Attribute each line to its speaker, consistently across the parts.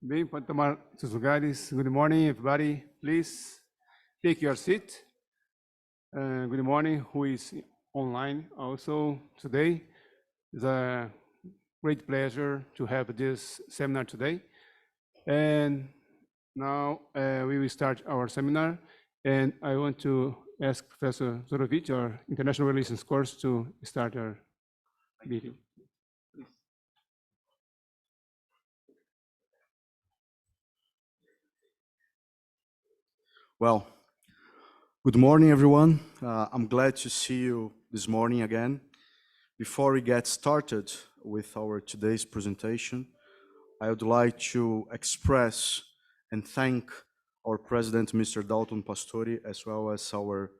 Speaker 1: Bem, pode tomar seus lugares. Good morning, everybody. Please take your seat. Good morning, who is online also today. It's a great pleasure to have this seminar today. And now we will start our seminar. And I want to ask Professor Zorovich, our International Relations course, to start our meeting.
Speaker 2: Well, good morning, everyone. I'm glad to see you this morning again. Before we get started with our today's presentation, I would like to express and thank our President, Mr. Dalton Pastori, as well as our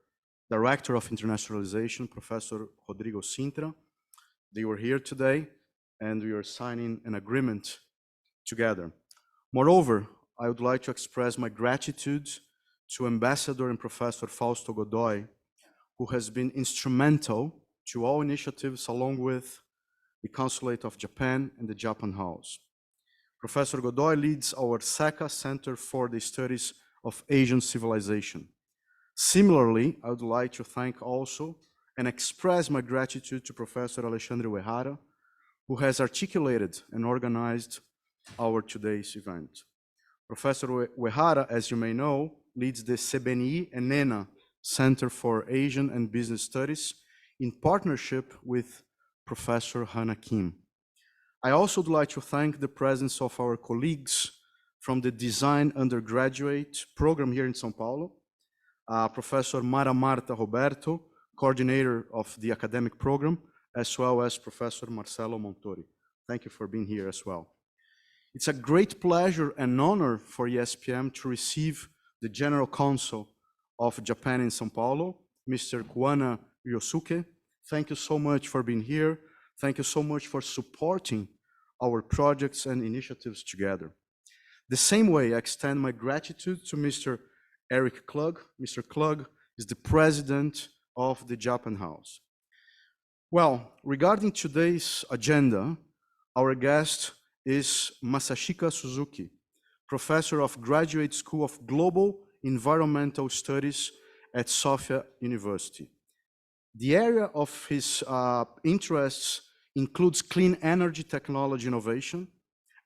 Speaker 2: Director of Internationalization, Professor Rodrigo Sintra. They were here today, and we are signing an agreement together. Moreover, I would like to express my gratitude to Ambassador and Professor Fausto Godoy, who has been instrumental to all initiatives along with the Consulate of Japan and the Japan House. Professor Godoy leads our SECA Center for the Studies of Asian Civilization. Similarly, I would like to thank also and express my gratitude to Professor Alexandre Uehara, who has articulated and organized our today's event. Professor Uehara, as you may know, leads the CBENI and ENA Center for Asian and Business Studies in partnership with Professor Hannah Kim. I also would like to thank the presence of our colleagues from the Design Undergraduate Program here in São Paulo, Professor Mara Marta Roberto, coordinator of the academic program, as well as Professor Marcelo Montori. Thank you for being here as well. It's a great pleasure and honor for ESPM to receive the General Consul of Japan in São Paulo, Mr. Kuana Ryosuke. Thank you so much for being here. Thank you so much for supporting our projects and initiatives together. The same way, I extend my gratitude to Mr. Eric Klug. Mr. Klug is the president of the Japan House. Well, regarding today's agenda, our guest is Masachika Suzuki, Professor of Graduate School of Global Environmental Studies at Sophia University. The area of his interests includes clean energy technology innovation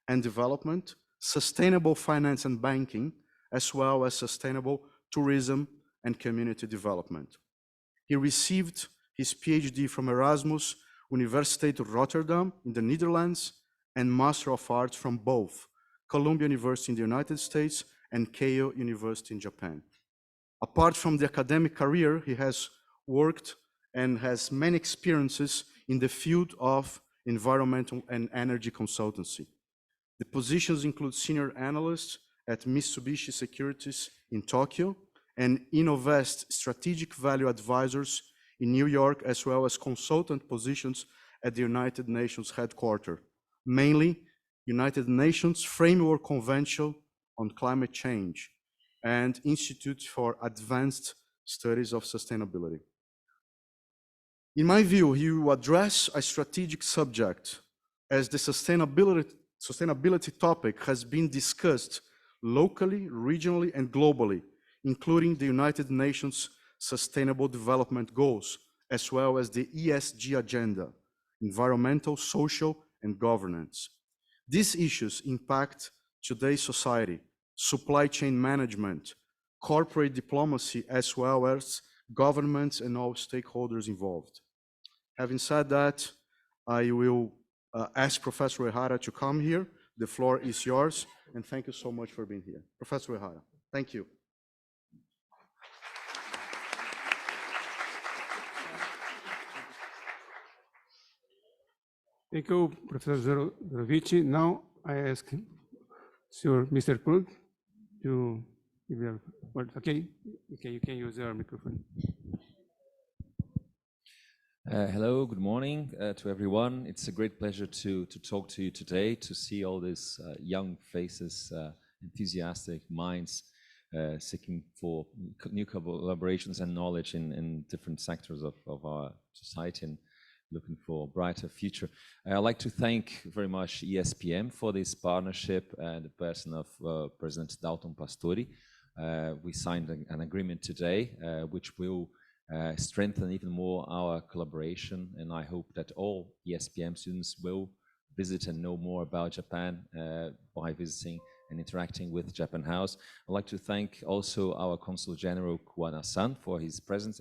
Speaker 2: and development, sustainable finance and banking, as well as sustainable tourism and community development. He received his PhD from Erasmus Universiteit Rotterdam in the Netherlands and Master of Arts from both Columbia University in the United States and Keio University in Japan. Apart from the academic career, he has worked and has many experiences in the field of environmental and energy consultancy. The positions include senior analyst at Mitsubishi Securities in Tokyo and Innovest Strategic Value Advisors in New York, as well as consultant positions at the United Nations headquarters, mainly United Nations Framework Convention on Climate Change and Institute for Advanced Studies of Sustainability. In my view, he will address a strategic subject as the sustainability topic has been discussed locally, regionally, and globally, including the United Nations Sustainable Development Goals, as well as the ESG agenda, environmental, social, and governance. These issues impact today's society, supply chain management, corporate diplomacy, as well as governments and all stakeholders involved. Having said that, I will ask Professor Uehara to come here. The floor is yours, and thank you so much for being here. Professor Uehara, thank you.
Speaker 1: Thank you, Professor Zorovich. Now I ask Mr. Klug to give your word. Okay, you can use your microphone.
Speaker 3: Hello, good morning to everyone. It's a great pleasure to talk to you today, to see all these young faces, enthusiastic minds seeking for new collaborations and knowledge in different sectors of our society. And looking for a brighter future. I'd like to thank very much ESPM for this partnership and the person of President Dalton Pastori. We signed an agreement today, which will strengthen even more our collaboration, and I hope that all ESPM students will visit and know more about Japan by visiting and interacting with Japan House. I'd like to thank also our Consul General Kuwana-san for his presence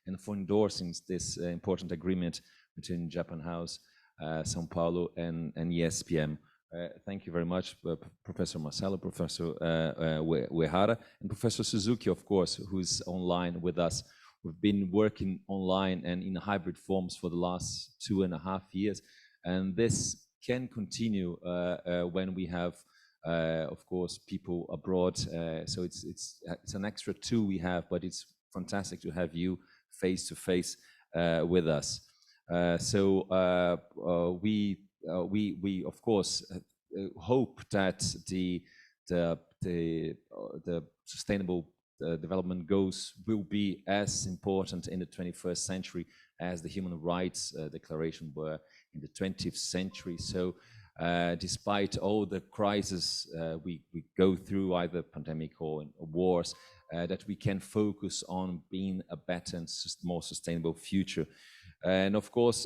Speaker 3: and for endorsing this important agreement between Japan House São Paulo and ESPM. Thank you very much, Professor Marcelo, Professor Uehara, and Professor Suzuki, of course, who's online with us. We've been working online and in hybrid forms for the last 2.5 years, and this can continue when we have, of course, people abroad. So it's an extra tool we have, but it's fantastic to have you face to face with us. We of course hope that the sustainable development goals will be as important in the 21st century as the human rights declaration were in the 20th century. So despite all the crises we go through, either pandemic or wars, that we can focus on being a better and more sustainable future. And of course,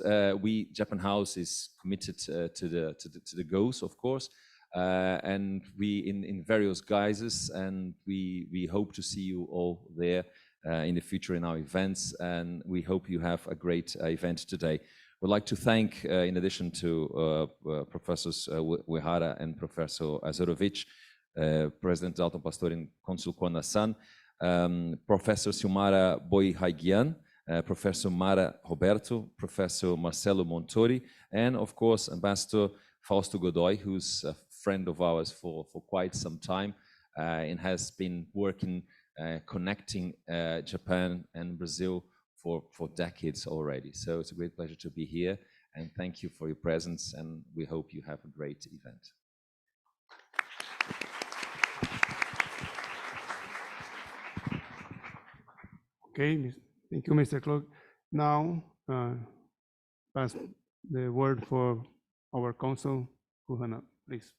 Speaker 3: Japan House is committed to the goals, of course, and we in various guises, and we hope to see you all there in the future in our events, and we hope you have a great event today. We'd like to thank, in addition to Professors Uehara and Professor Zorovich, President Dalton Pastori and Consul Kuwana-san, Professor Silmara Boihaigian, Professor Mara Roberto, Professor Marcelo Montori, and of course, Ambassador Fausto Godoy, who's a friend of ours for quite some time and has been working, connecting Japan and Brazil for decades already. So it's a great pleasure to be here, and thank you for your presence, and we hope you have a great event.
Speaker 1: Okay, thank you, Mr. Clerk. Now, pass the word for our Consul, Kuhana, please.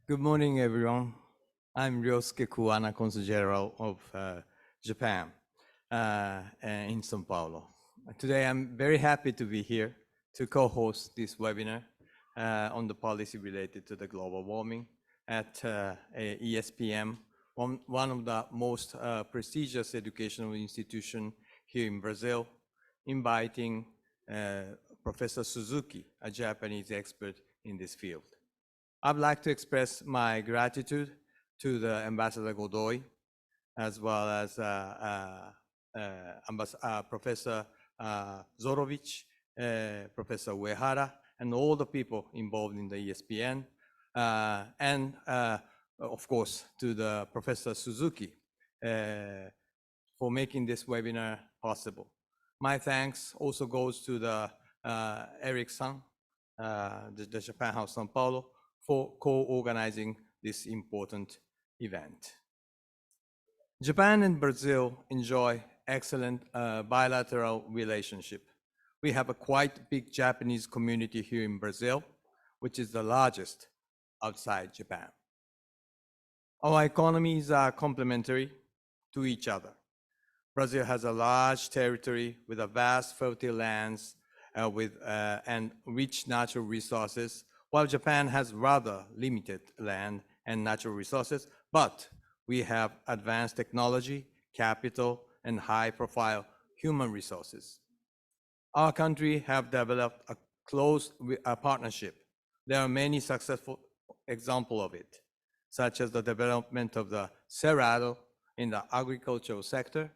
Speaker 4: Good morning, everyone. I'm Ryosuke Kuwana, Consul General of Japan in São Paulo. Today, I'm very happy to be here to co-host this webinar on the policy related to the global warming at ESPM, one of the most prestigious educational institutions here in Brazil, inviting Professor Suzuki, a Japanese expert in this field. I'd like to express my gratitude to the Ambassador Godoy, as well as Professor Zorovich, Professor Uehara, and all the people involved in the ESPN, and of course to the Professor Suzuki for making this webinar possible. My thanks also goes to the Eric-san, the Japan House São Paulo, for co-organizing this important event. Japan and Brazil enjoy excellent bilateral relationship. We have a quite big Japanese community here in Brazil, which is the largest outside Japan. Our economies are complementary to each other. Brazil has a large territory with a vast fertile lands and rich natural resources, while Japan has rather limited land and natural resources, but we have advanced technology, capital, and high-profile human resources. Our country have developed a close partnership. There are many successful examples of it, such as the development of the Cerrado in the agricultural sector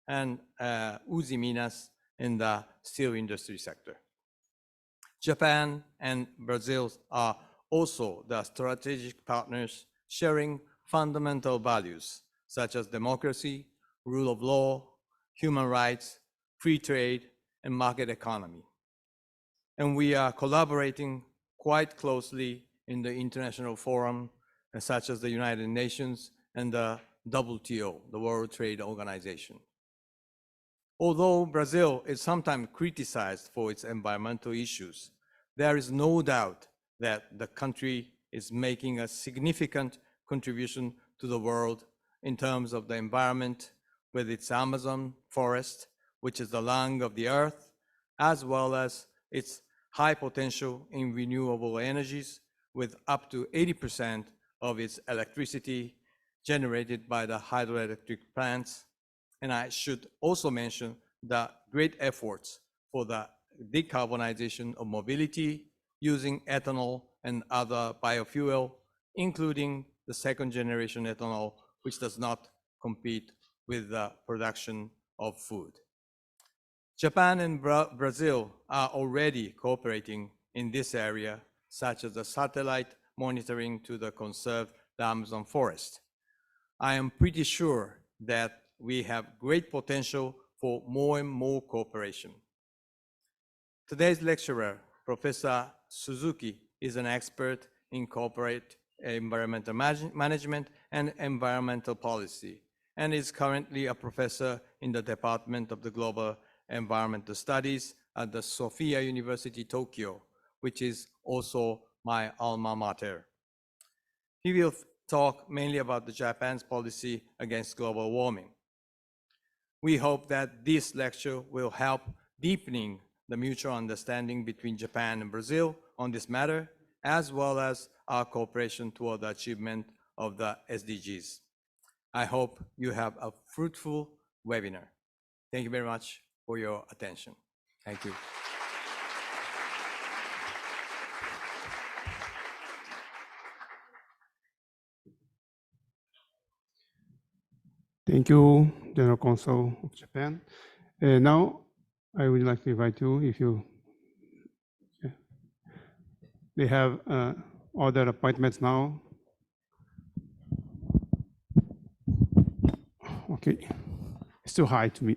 Speaker 4: and Uzi Minas in the steel industry sector. Japan and Brazil are also the strategic partners sharing fundamental values such as democracy, rule of law, human rights, free trade, and market economy. And we are collaborating quite closely in the international forum, such as the United Nations and the WTO, the World Trade Organization. Although Brazil is sometimes criticized for its environmental issues, there is no doubt that the country is making a significant contribution to the world in terms of the environment with its Amazon forest, which is the lung of the earth, as well as its high potential in renewable energies, with up to 80% of its electricity generated by the hydroelectric plants. And I should also mention the great efforts for the decarbonization of mobility using ethanol and other biofuel, including the second generation ethanol, which does not compete with the production of food. Japan and Brazil are already cooperating in this area, such as the satellite monitoring to conserve the Amazon forest. I am pretty sure that we have great potential for more and more cooperation. Today's lecturer, Professor Suzuki, is an expert in corporate environmental management and environmental policy, and is currently a professor in the Department of the Global Environmental Studies at the Sophia University, Tokyo, which is also my alma mater. He will talk mainly about Japan's policy against global warming. We hope that this lecture will help deepening the mutual understanding between Japan and Brazil on this matter, as well as our cooperation toward the achievement of the SDGs. I hope you have a fruitful webinar. Thank you very much for your attention. Thank you.
Speaker 1: Thank you, General Consul of Japan. Now, I would like to invite you, if you, they have other appointments now. Okay, it's too high to me.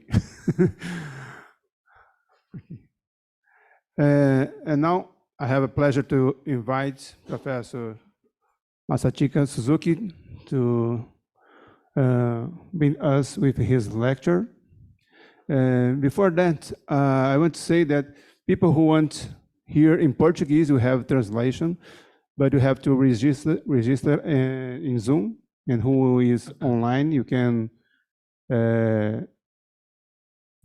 Speaker 1: And now I have a pleasure to invite Professor Masachika Suzuki to bring us with his lecture. Before that, I want to say that people who want here in Portuguese, we have translation, but you have to register in Zoom, and who is online, you can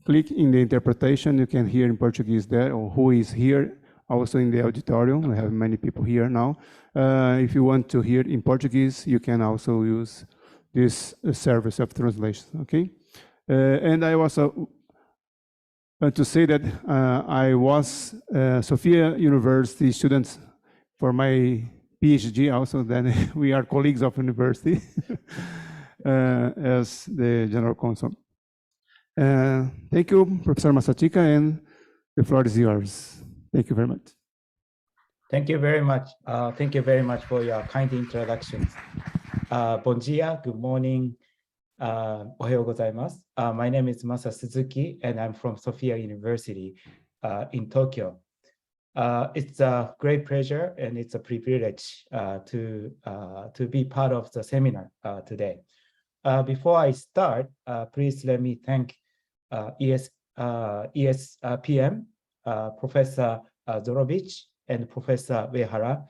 Speaker 1: click in the interpretation, you can hear in Portuguese there, or who is here also in the auditorium. We have many people here now. If you want to hear in Portuguese, you can also use this service of translation, okay? And I also want to say that I was Sophia University student for my PhD also, then we are colleagues of university as the General Consul. Thank you, Professor Masachika, and the floor is yours. Thank you very much.
Speaker 5: Thank you very much. Thank you very much for your kind introductions. Bon dia, good morning. Ohayou gozaimasu. My name is Masa Suzuki, and I'm from Sophia University in Tokyo. It's a great pleasure and it's a privilege to be part of the seminar today. Before I start, please let me thank ESPM, Professor Zorovich and Professor Uehara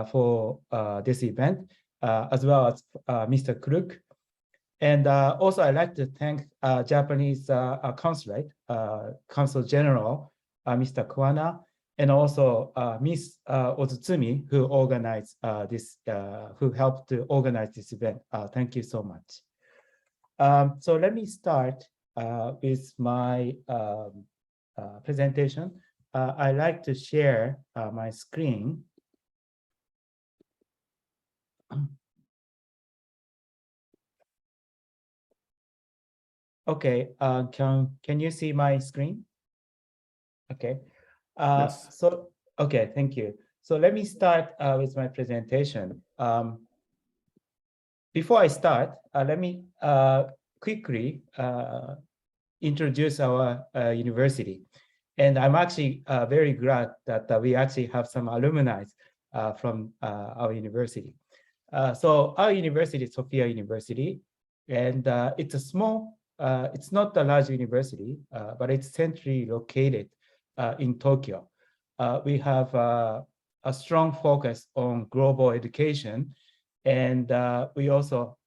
Speaker 5: for this event, as well as Mr. Kruk. And also I'd like to thank Japanese Consulate, Consul General, Mr. Kuwana, and also Ms. Ozutsumi, who organized who helped to organize this event. Thank you so much. So let me start with my presentation. I'd like to share my screen. Okay, can you see my screen? Okay.
Speaker 1: Yes.
Speaker 5: So, okay, thank you. So let me start with my presentation. Before I start, let me quickly introduce our university. And I'm actually very glad that we actually have some alumni from our university. So our university is Sophia University, and it's a small, it's not a large university, but it's centrally located in Tokyo. We have a strong focus on global education, and we also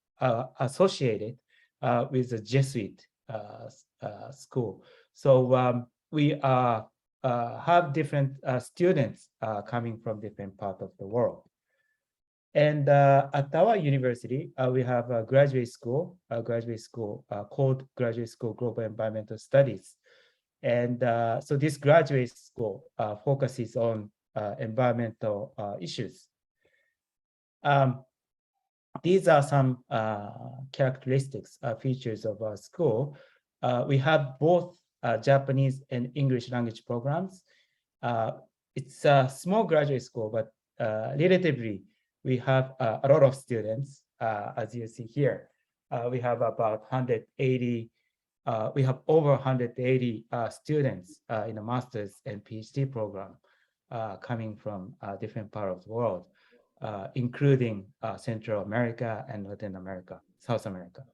Speaker 5: associated with the Jesuit school. So we have different students coming from different parts of the world. And at our university, we have a graduate school called Graduate School Global Environmental Studies. And so this graduate school focuses on environmental issues. These are some characteristics, features of our school. We have both Japanese and English language programs. It's a small graduate school, but relatively, we have a lot of students, as you see here. We have about 180, we have over 180 students in a master's and PhD program coming from different parts of the world, including Central America and Latin America, South America.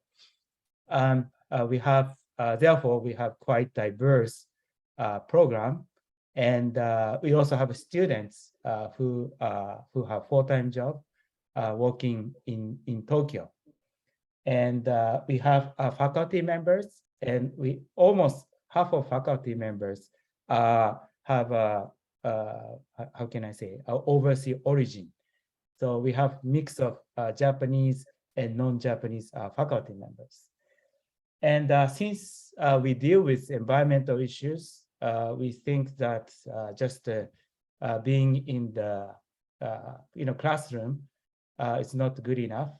Speaker 5: We have, therefore, we have quite diverse program. And we also have students who have full-time job working in Tokyo. And we have faculty members, and we almost half of faculty members have how can I say, overseas origin. So we have mix of Japanese and non-Japanese faculty members. And since we deal with environmental issues, we think that just being in the classroom is not good enough.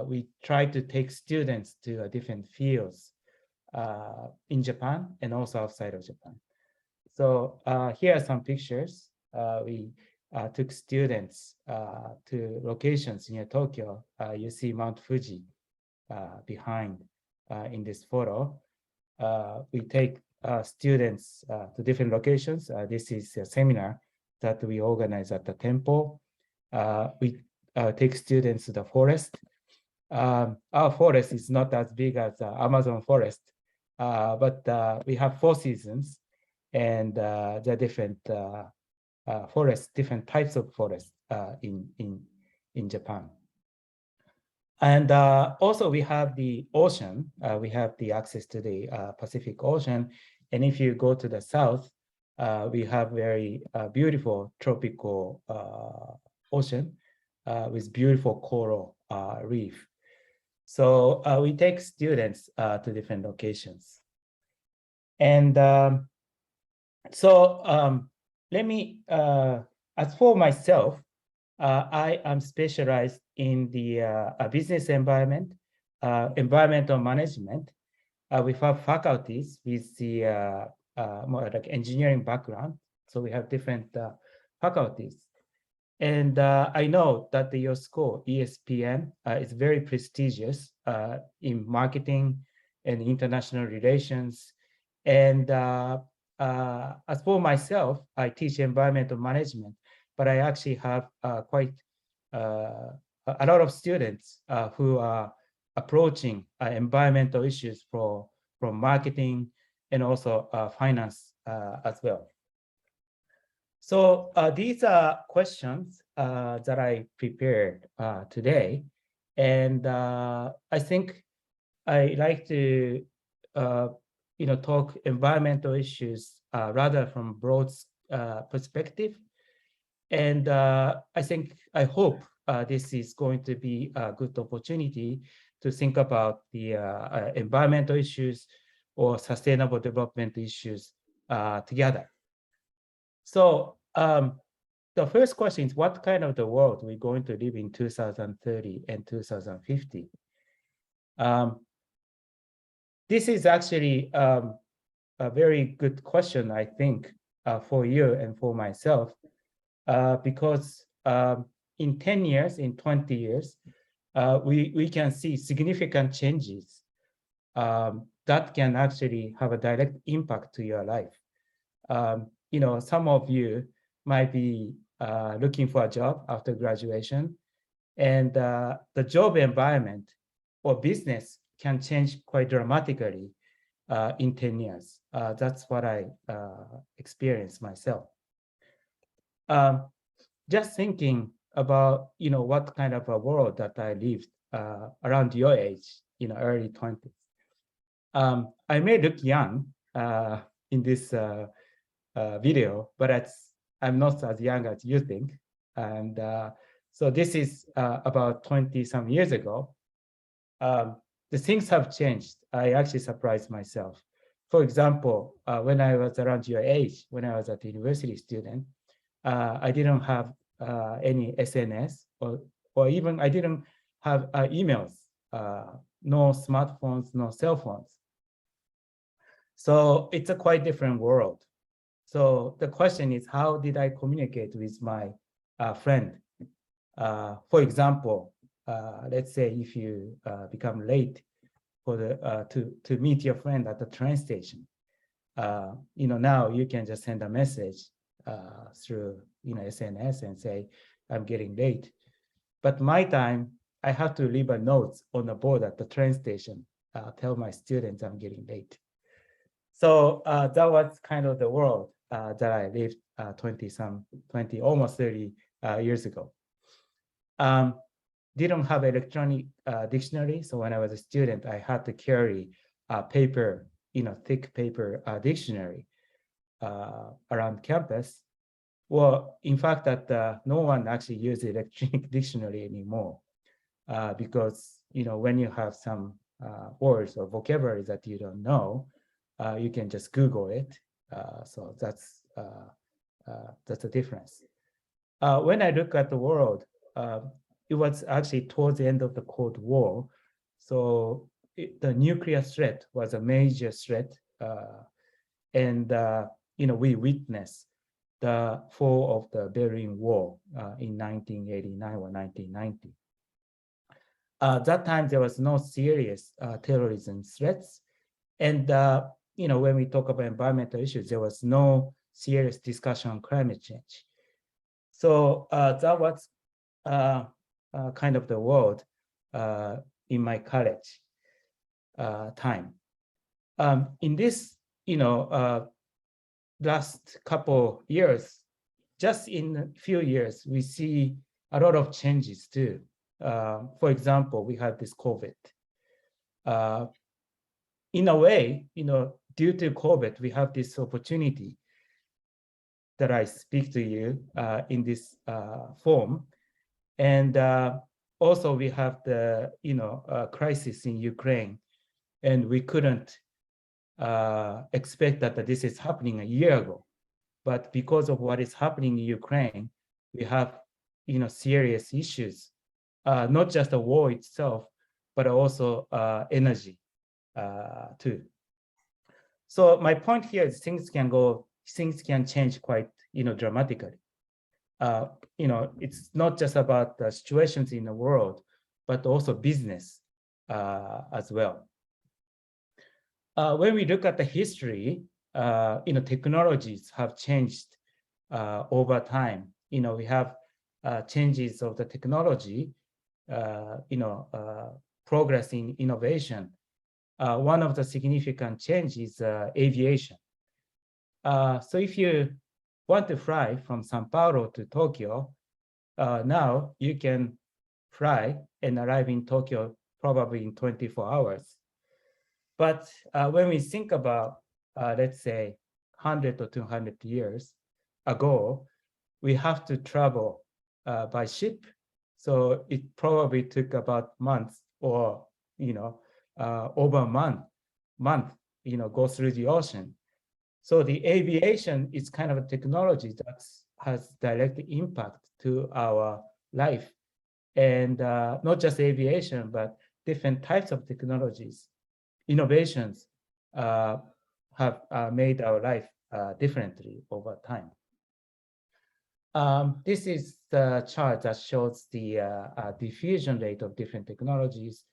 Speaker 5: We try to take students to different fields in Japan and also outside of Japan. So here are some pictures. We took students to locations near Tokyo. You see Mount Fuji behind in this photo. We take students to different locations. This is a seminar that we organize at the temple. We take students to the forest. Our forest is not as big as Amazon forest, but we have 4 seasons, and there are different forests, different types of forests in Japan. And also we have the ocean. We have the access to the Pacific Ocean. And if you go to the south, we have very beautiful tropical ocean with beautiful coral reef. So we take students to different locations. And let me, as for myself, I am specialized in the business environment, environmental management. We have faculties with the more like engineering background. So we have different faculties. And I know that your school, ESPN, is very prestigious in marketing and international relations. And as for myself, I teach environmental management, but I actually have quite a lot of students who are approaching environmental issues from marketing and also finance as well. So these are questions that I prepared today. And I think I like to talk environmental issues rather from broad perspective. And I hope this is going to be a good opportunity to think about the environmental issues or sustainable development issues together. So the first question is, what kind of the world we're going to live in 2030 and 2050? This is actually a very good question, I think, for you and for myself, because in 10 years, in 20 years, we can see significant changes that can actually have a direct impact to your life. Some of you might be looking for a job after graduation, and the job environment or business can change quite dramatically in 10 years. That's what I experienced myself. Just thinking about, what kind of a world that I lived around your age, early 20s. I may look young in this video, but I'm not as young as you think. And so this is about 20 some years ago. The things have changed. I actually surprised myself. For example, when I was around your age, when I was a university student, I didn't have any SNS or even I didn't have emails, no smartphones, no cell phones. So it's a quite different world. So the question is, how did I communicate with my friend? For example, let's say if you become late for to meet your friend at the train station, now you can just send a message through SNS and say, I'm getting late. But my time, I have to leave a note on the board at the train station, tell my students I'm getting late. So that was kind of the world that I lived 20, almost 30 years ago. Didn't have electronic dictionary. So when I was a student, I had to carry a paper, thick paper dictionary around campus. Well, in fact, that no one actually uses electronic dictionary anymore because, when you have some words or vocabulary that you don't know, you can just Google it. So that's the difference. When I look at the world, it was actually towards the end of the Cold War. So the nuclear threat was a major threat. And, we witnessed the fall of the Berlin Wall in 1989 or 1990. That time, there was no serious terrorism threats. And, when we talk about environmental issues, there was no serious discussion on climate change. So that was kind of the world in my college time. In this, last couple years, just in a few years, we see a lot of changes too. For example, we had this COVID. In a way, due to COVID, we have this opportunity that I speak to you in this form. And also we have the, crisis in Ukraine, and we couldn't expect that this is happening a year ago. But because of what is happening in Ukraine, we have, serious issues, not just the war itself, but also energy too. So my point here is things can change quite, dramatically. It's not just about the situations in the world, but also business as well. When we look at the history, technologies have changed over time. We have changes of the technology, progress in innovation. One of the significant changes is aviation. So if you want to fly from São Paulo to Tokyo, now you can fly and arrive in Tokyo probably in 24 hours. But when we think about, let's say, 100 or 200 years ago, we have to travel by ship. So it probably took about months or, over a month, go through the ocean. So the aviation is kind of a technology that has direct impact to our life. And not just aviation, but different types of technologies, innovations have made our life differently over time. This is the chart that shows the diffusion rate of different technologies.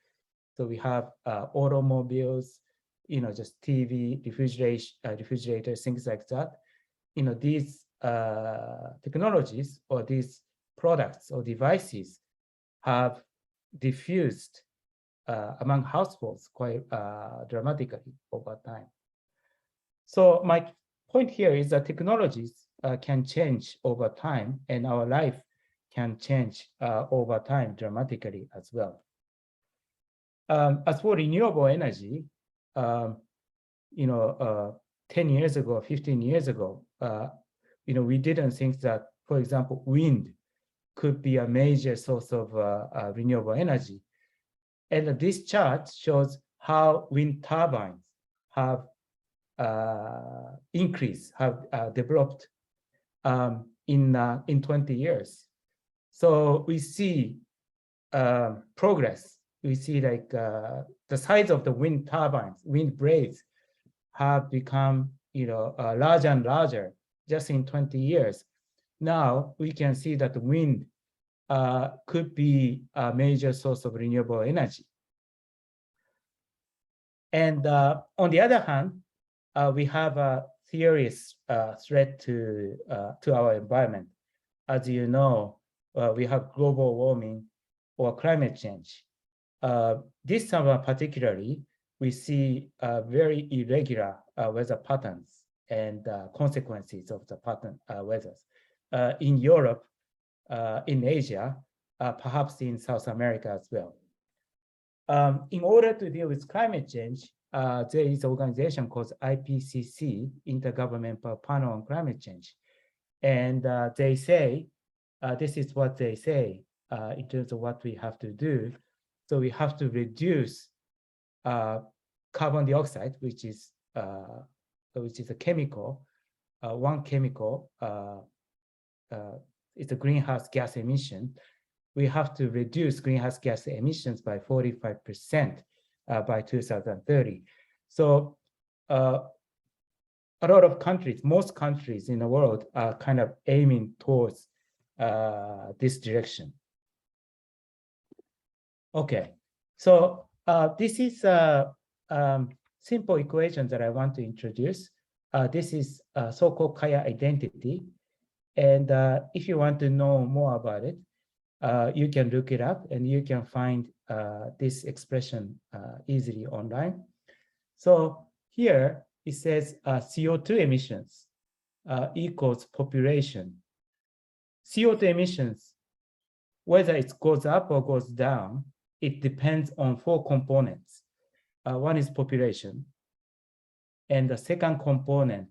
Speaker 5: So we have automobiles, just TV, refrigerator, things like that. These technologies or these products or devices have diffused among households quite dramatically over time. So my point here is that technologies can change over time, and our life can change over time dramatically as well. As for renewable energy, 10 years ago, 15 years ago, we didn't think that, for example, wind could be a major source of renewable energy. And this chart shows how wind turbines have increased, have developed in 20 years. So we see progress. We see like the size of the wind turbines, wind blades have become larger and larger just in 20 years. Now we can see that the wind could be a major source of renewable energy. And on the other hand, we have a serious threat to our environment. As you know, we have global warming or climate change. This summer particularly, we see very irregular weather patterns and consequences of the pattern weathers in Europe, in Asia, perhaps in South America as well. In order to deal with climate change, there is an organization called IPCC, Intergovernmental Panel on Climate Change. And they say, this is what they say in terms of what we have to do. So we have to reduce carbon dioxide, which is a chemical, one chemical, it's a greenhouse gas emission. We have to reduce greenhouse gas emissions by 45% by 2030. So a lot of countries, most countries in the world are kind of aiming towards this direction. Okay, so this is a simple equation that I want to introduce. This is so-called Kaya identity. And if you want to know more about it, you can look it up and you can find this expression easily online. So here it says CO2 emissions equals population. CO2 emissions, whether it goes up or goes down, it depends on 4 components. One is population, and the second component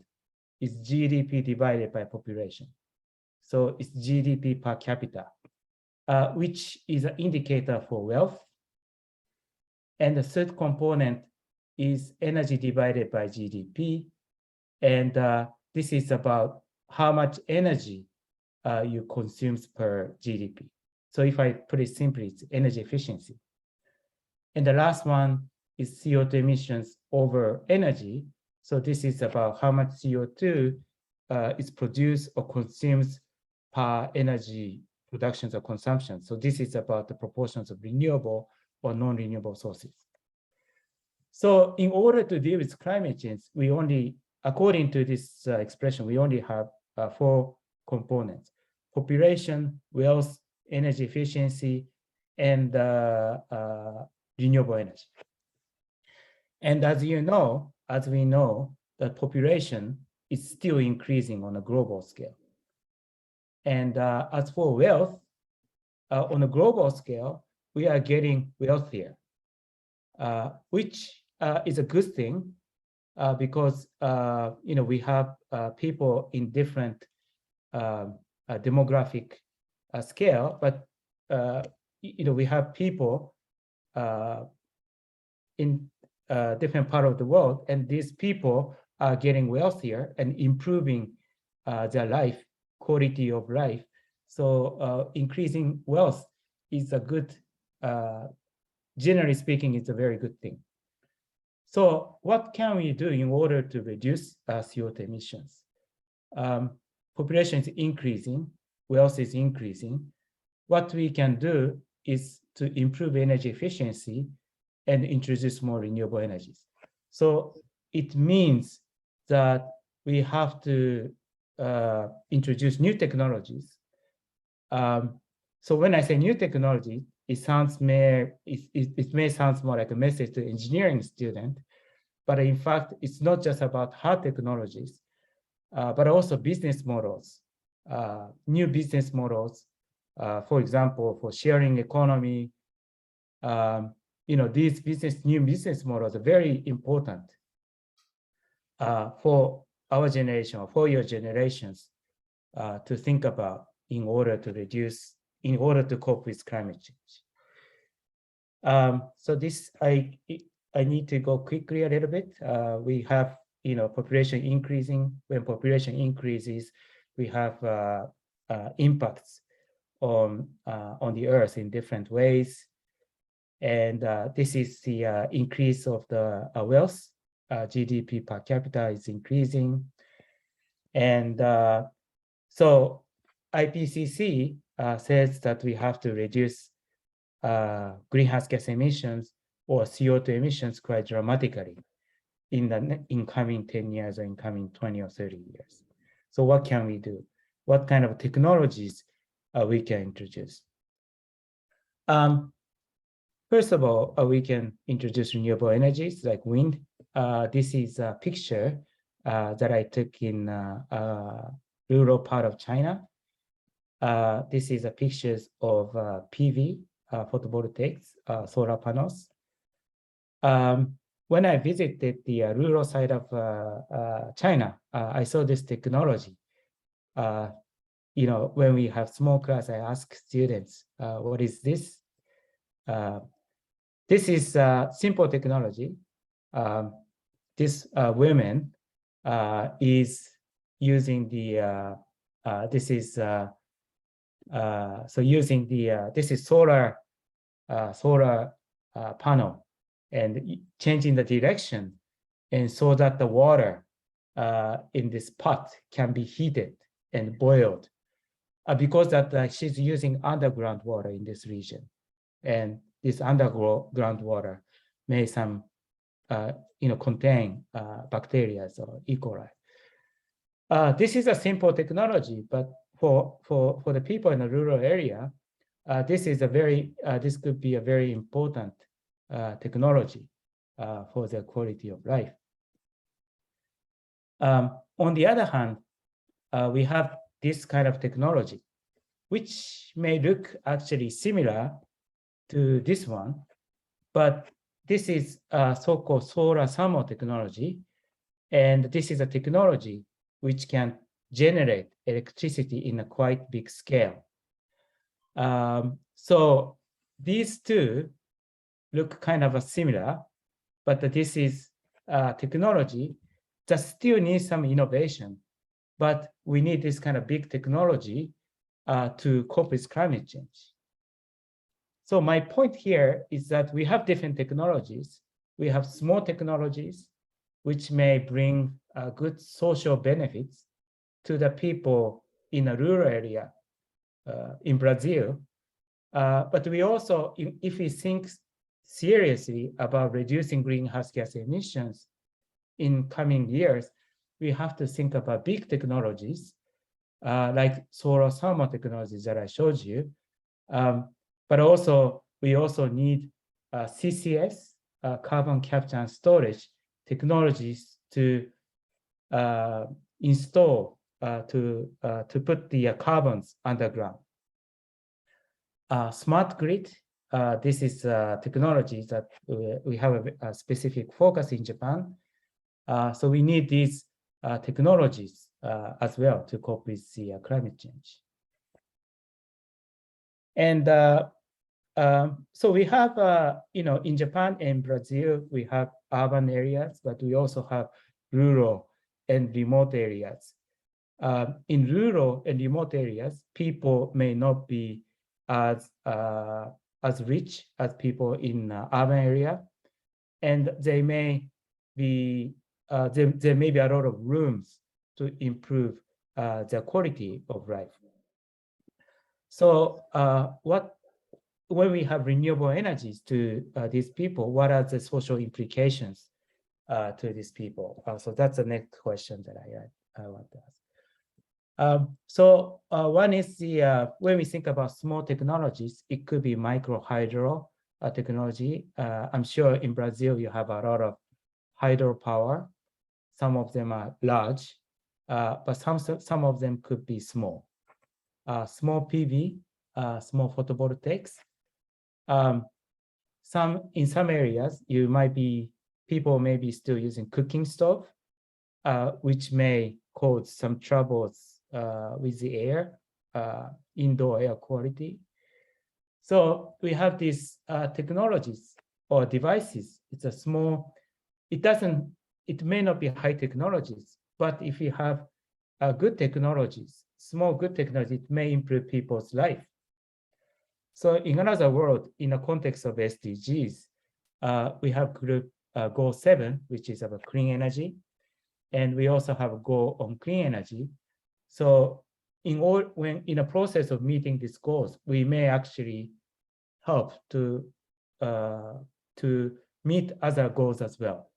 Speaker 5: is GDP divided by population. So it's GDP per capita, which is an indicator for wealth. And the third component is energy divided by GDP. And this is about how much energy you consume per GDP. So if I put it simply, it's energy efficiency. And the last one is CO2 emissions over energy. So this is about how much CO2 is produced or consumed per energy productions or consumption. So this is about the proportions of renewable or non-renewable sources. So in order to deal with climate change, we only, according to this expression, we only have 4 components: population, wealth, energy efficiency, and renewable energy. And as you know, as we know, the population is still increasing on a global scale. And as for wealth, on a global scale, we are getting wealthier, which is a good thing because we have people in different demographic scale, but we have people in different part of the world, and these people are getting wealthier and improving their life, quality of life. So increasing wealth is a good, generally speaking, it's a very good thing. So what can we do in order to reduce CO2 emissions? Population is increasing, wealth is increasing. What we can do is to improve energy efficiency and introduce more renewable energies. So it means that we have to introduce new technologies. So when I say new technology, it may sound more like a message to engineering student, but in fact, it's not just about hard technologies, but also business models, new business models. For example, for sharing economy, these new business models are very important for our generation or for your generations to think about in order to cope with climate change. So this, I need to go quickly a little bit. We have, population increasing. When population increases, we have impacts on the Earth in different ways. And this is the increase of the wealth. GDP per capita is increasing. And so IPCC says that we have to reduce greenhouse gas emissions or CO2 emissions quite dramatically in the incoming 10 years or incoming 20 or 30 years. So what can we do? What kind of technologies we can introduce? First of all, we can introduce renewable energies like wind. This is a picture that I took in rural part of China. This is a pictures of PV, photovoltaics, solar panels. When I visited the rural side of China, I saw this technology. When we have small class, I ask students, what is this? This is simple technology. This woman is using the, this is solar panel and changing the direction, and so that the water in this pot can be heated and boiled, because that she's using underground water in this region, and this underground water may contain bacteria or E. coli. This is a simple technology, but for the people in the rural area, this could be a very important technology for their quality of life. On the other hand, we have this kind of technology, which may look actually similar to this one, but this is so-called solar thermal technology, and this is a technology which can generate electricity in a quite big scale. So these two look kind of similar, but this is technology that still needs some innovation, but we need this kind of big technology to cope with climate change. So my point here is that we have different technologies. We have small technologies, which may bring good social benefits to the people in a rural area in Brazil. But we also, if we think seriously about reducing greenhouse gas emissions in coming years, we have to think about big technologies like solar thermal technologies that I showed you. But also, we also need CCS, carbon capture and storage technologies to install, to put the carbons underground. Smart grid, this is technology that we have a specific focus in Japan. So we need these technologies as well to cope with the climate change. And so we have, in Japan and Brazil, we have urban areas, but we also have rural and remote areas. In rural and remote areas, people may not be as rich as people in urban area, and they may be there may be a lot of rooms to improve their quality of life. So when we have renewable energies to these people, what are the social implications to these people? So that's the next question that I want to ask. One is when we think about small technologies, it could be micro hydro technology. I'm sure in Brazil you have a lot of hydropower. Some of them are large, but some of them could be small. Small PV, small photovoltaics. In some areas, people may be still using cooking stove, which may cause some troubles with the air, indoor air quality. So we have these technologies or devices. It's a small, it may not be high technologies, but if you have good technologies, small good technology, it may improve people's life. So in another word, in the context of SDGs, we have group goal 7, which is about clean energy. And we also have a goal on clean energy. So when in a process of meeting these goals, we may actually help to meet other goals as well.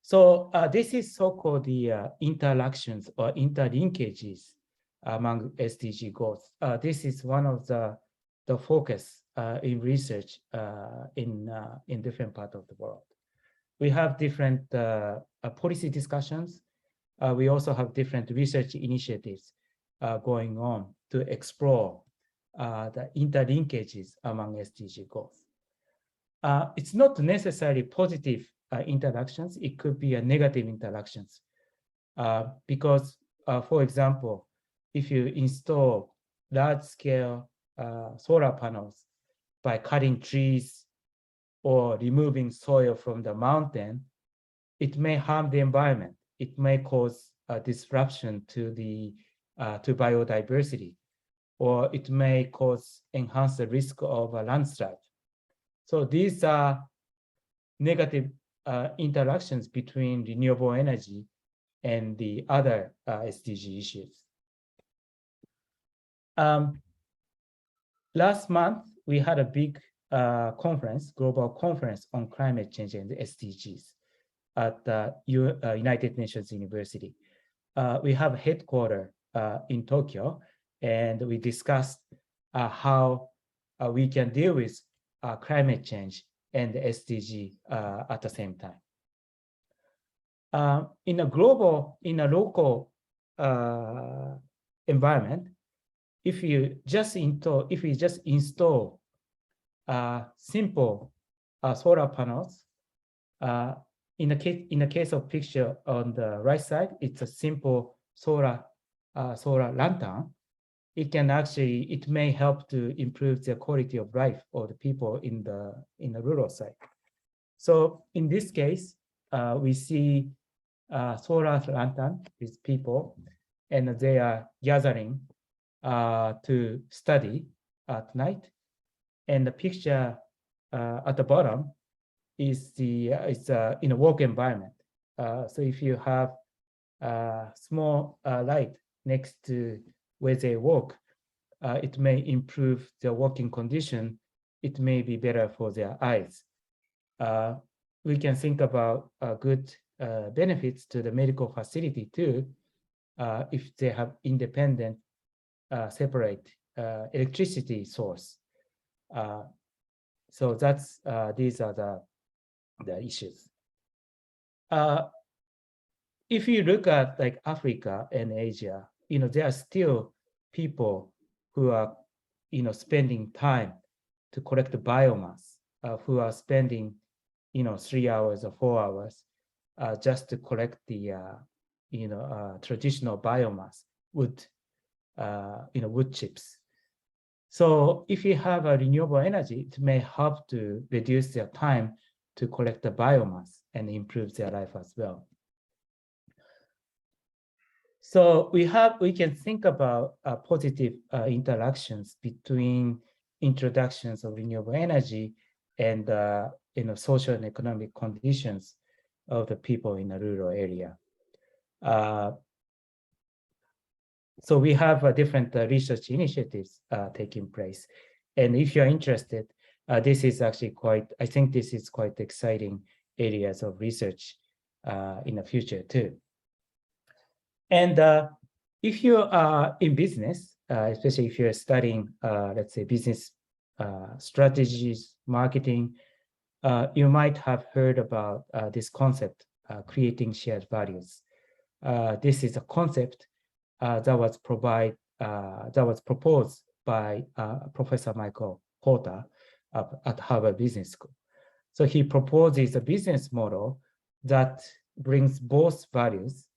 Speaker 5: So this is so-called the interactions or interlinkages among SDG goals. This is one of the focus in research in different parts of the world. We have different policy discussions. We also have different research initiatives going on to explore the interlinkages among SDG goals. It's not necessarily positive interactions. It could be a negative interactions because, for example, if you install large-scale solar panels by cutting trees or removing soil from the mountain, it may harm the environment. It may cause a disruption to biodiversity, or it may enhance the risk of a landslide. So these are negative interactions between renewable energy and the other SDG issues. Last month, we had a big global conference on climate change and the SDGs at the United Nations University. We have headquarters in Tokyo, and we discussed how we can deal with climate change and the SDG at the same time. In a local environment, if you just install simple solar panels, in the case of picture on the right side, it's a simple solar lantern. It may help to improve the quality of life of the people in the rural side. So in this case, we see solar lantern with people, and they are gathering to study at night. And the picture at the bottom is in a work environment. So if you have a small light next to where they work, it may improve their working condition. It may be better for their eyes. We can think about good benefits to the medical facility too, if they have independent, separate electricity source. So these are the issues. If you look at like Africa and Asia, there are still people who are, spending time to collect the biomass, who are spending, 3 hours or 4 hours just to collect the, traditional biomass, wood chips. So if you have a renewable energy, it may help to reduce their time to collect the biomass and improve their life as well. So we can think about positive interactions between introductions of renewable energy and social and economic conditions of the people in a rural area. So we have different research initiatives taking place. And if you're interested, this is actually I think this is quite exciting areas of research in the future too. And if you are in business, especially if you're studying, let's say, business strategies, marketing, you might have heard about this concept, creating shared values. This is a concept that was proposed by Professor Michael Porter at Harvard Business School. So he proposes a business model that brings both values,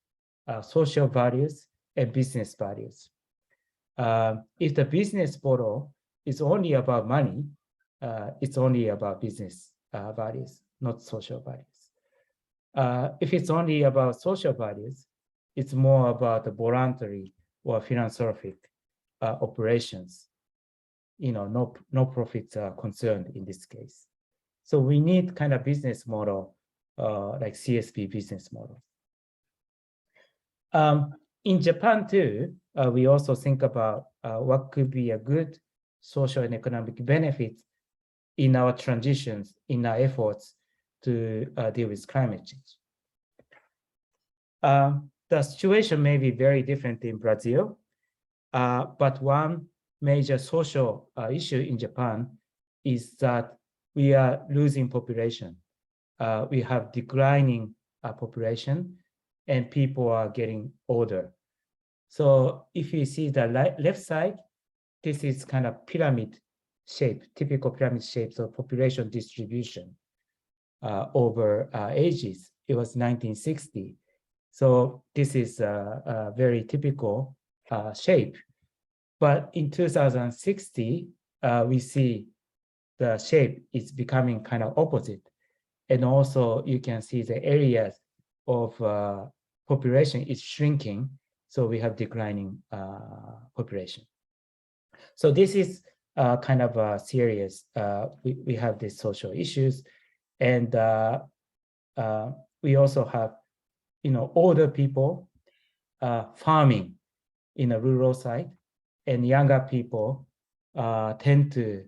Speaker 5: social values and business values. If the business model is only about money, it's only about business values, not social values. If it's only about social values, it's more about the voluntary or philanthropic operations. No profits are concerned in this case. So we need kind of business model like CSP business model. In Japan too, we also think about what could be a good social and economic benefit in our transitions, in our efforts to deal with climate change. The situation may be very different in Brazil, but one major social issue in Japan is that we are losing population. We have declining population and people are getting older. So if you see the left side, this is kind of pyramid shape, typical pyramid shapes of population distribution over ages. It was 1960. So this is a very typical shape. But in 2060, we see the shape is becoming kind of opposite. And also you can see the areas of population is shrinking. So we have declining population. So this is kind of serious. We have these social issues. And we also have, older people farming in a rural side, and younger people tend to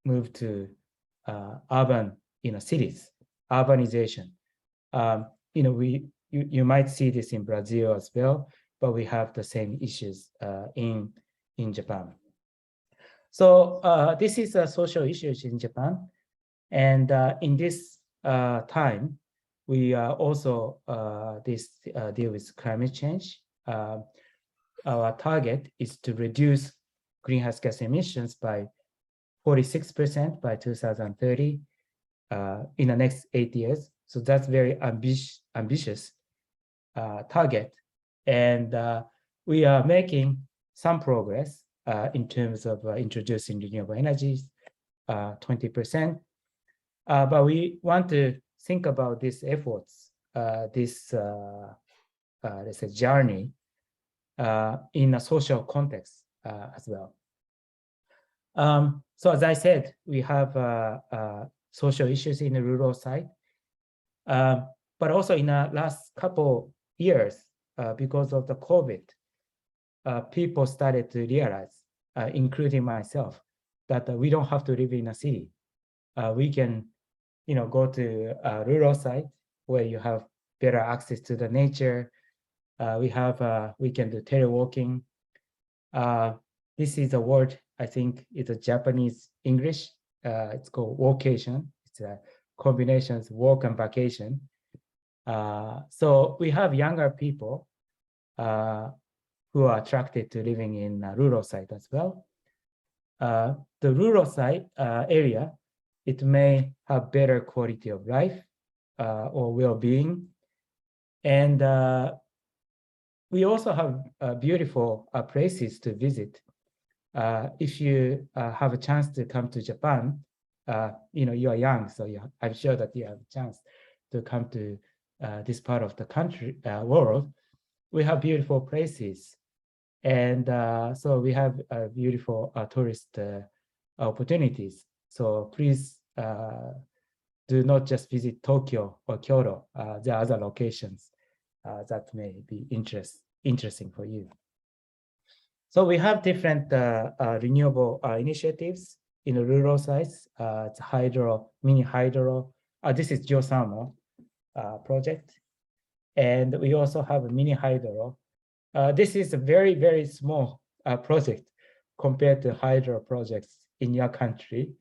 Speaker 5: move to urban, cities, urbanization. You might see this in Brazil as well, but we have the same issues in Japan. So this is a social issues in Japan. And in this time, we also deal with climate change. Our target is to reduce greenhouse gas emissions by 46% by 2030 in the next 8 years. So that's very ambitious target. And we are making some progress in terms of introducing renewable energies, 20%. But we want to think about these efforts, this let's say journey in a social context as well. So as I said, we have social issues in the rural side, but also in the last couple years, because of the COVID, people started to realize, including myself, that we don't have to live in a city. We can, go to a rural site where you have better access to the nature. We can do teleworking. This is a word, I think it's a Japanese English. It's called workation. It's a combination of work and vacation. So we have younger people who are attracted to living in a rural site as well. The rural site area, it may have better quality of life or well-being. And we also have beautiful places to visit. If you have a chance to come to Japan, you are young, so I'm sure that you have a chance to come to this part of the country, world. We have beautiful places. And so we have beautiful tourist opportunities. So please do not just visit Tokyo or Kyoto. There are other locations that may be interesting for you. So we have different renewable initiatives in the rural sites. It's hydro, mini hydro, This is geothermal project. And we also have a mini hydro. This is a very, very small project compared to hydro projects in your country.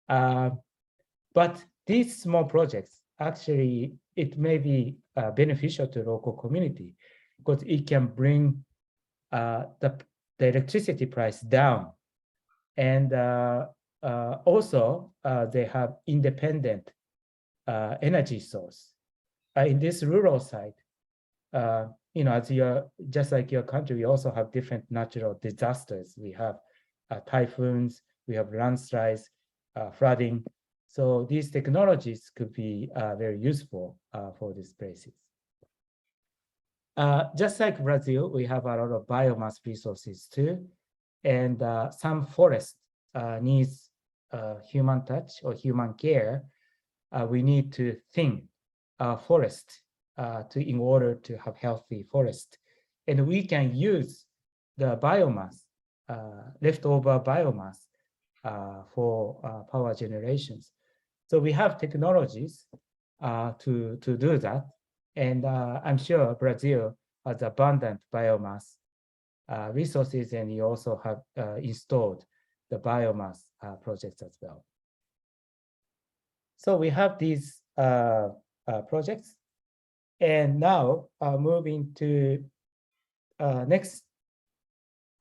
Speaker 5: But these small projects, actually, it may be beneficial to local community because it can bring the electricity price down. And also, they have independent energy source. In this rural side, as just like your country, we also have different natural disasters. We have typhoons, we have landslides, flooding. So these technologies could be very useful for these places. Just like Brazil, we have a lot of biomass resources too. And some forest needs human touch or human care. We need to thin forest in order to have healthy forest. And we can use the biomass, leftover biomass for power generations. So we have technologies to do that. And I'm sure Brazil has abundant biomass resources, and you also have installed the biomass projects as well. So we have these projects. And now moving to next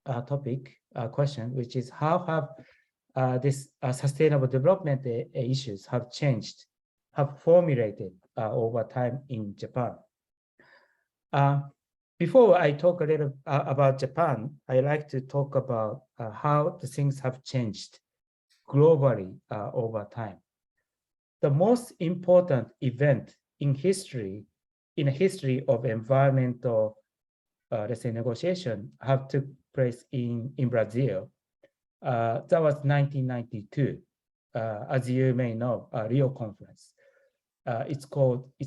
Speaker 5: topic, question, which is how have this sustainable development issues have changed, have formulated over time in Japan. Before I talk a little about Japan, I like to talk about how the things have changed globally over time. The most important event in history of environmental, let's say, negotiation have took place in Brazil. That was 1992, as you may know, Rio conference. It's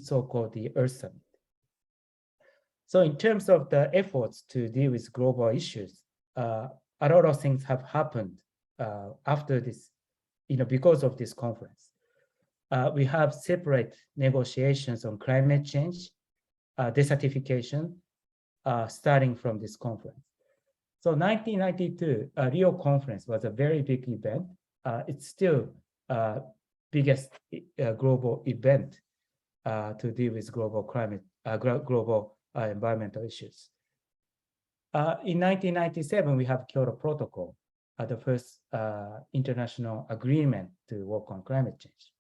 Speaker 5: so-called the Earth Summit. So in terms of the efforts to deal with global issues, a lot of things have happened after this, because of this conference. We have separate negotiations on climate change, desertification, starting from this conference. So 1992, Rio conference was a very big event. It's still biggest global event to deal with global climate, global environmental issues. In 1997, we have Kyoto Protocol, the first international agreement to work on climate change.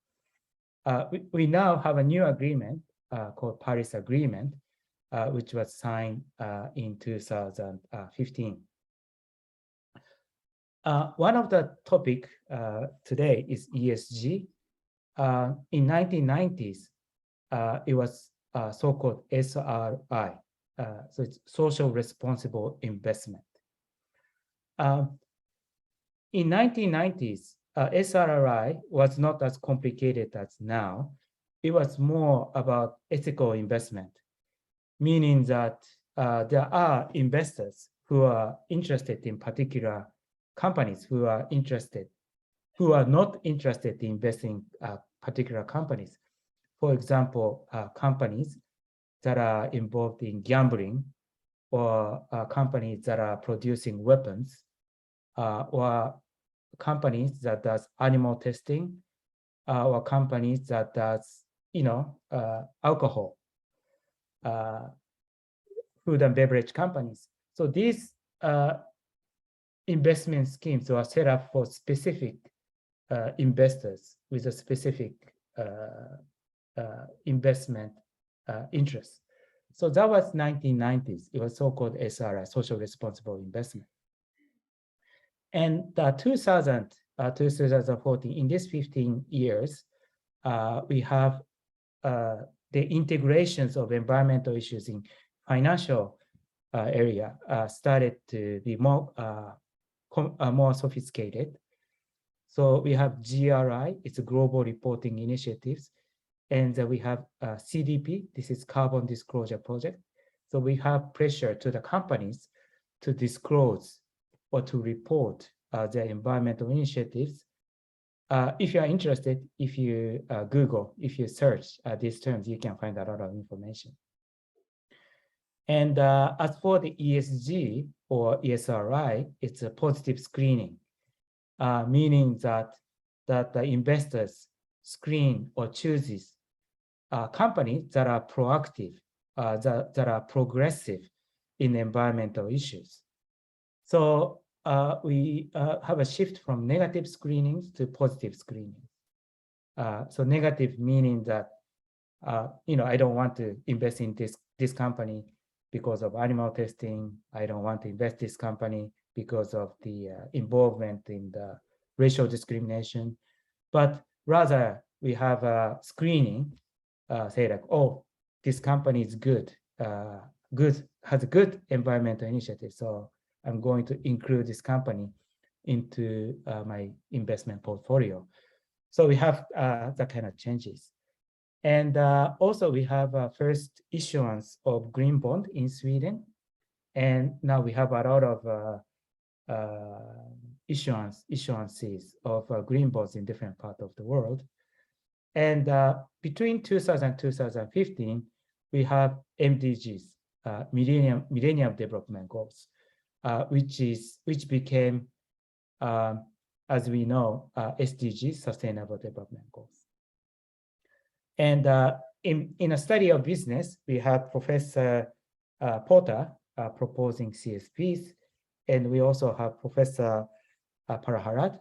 Speaker 5: We now have a new agreement called Paris Agreement, which was signed in 2015. One of the topic today is ESG. In 1990s, it was so-called SRI, so it's social responsible investment. In 1990s, SRI was not as complicated as now. It was more about ethical investment, meaning that there are investors who are interested in particular companies, who are not interested in investing particular companies. For example, companies that are involved in gambling, or companies that are producing weapons, or companies that does animal testing, or companies that does, alcohol, food and beverage companies. So these investment schemes are set up for specific investors with a specific investment interest. So that was 1990s. It was so-called SRI, social responsible investment. And 2000, 2014, in these 15 years, we have the integrations of environmental issues in financial area started to be more sophisticated. So we have GRI, it's a global reporting initiatives. And we have CDP, this is Carbon Disclosure Project. So we have pressure to the companies to disclose or to report their environmental initiatives if you are interested, if you Google, if you search these terms, you can find a lot of information. And as for the ESG or ESRI, it's a positive screening, meaning that the investors screen or chooses companies that are proactive, that are progressive in environmental issues. So we have a shift from negative screenings to positive screenings. So negative meaning that I don't want to invest in this company because of animal testing. I don't want to invest this company because of the involvement in the racial discrimination. But rather, we have a screening, say like, oh, this company is good, has a good environmental initiative. So I'm going to include this company into my investment portfolio. So we have that kind of changes. And also we have a first issuance of green bond in Sweden. And now we have a lot of issuances of green bonds in different parts of the world. And between 2000 and 2015, we have MDGs, Millennium Development Goals, which became, as we know, SDGs, Sustainable Development Goals. And in a study of business, we have Professor Porter proposing CSPs, and we also have Professor Paraharat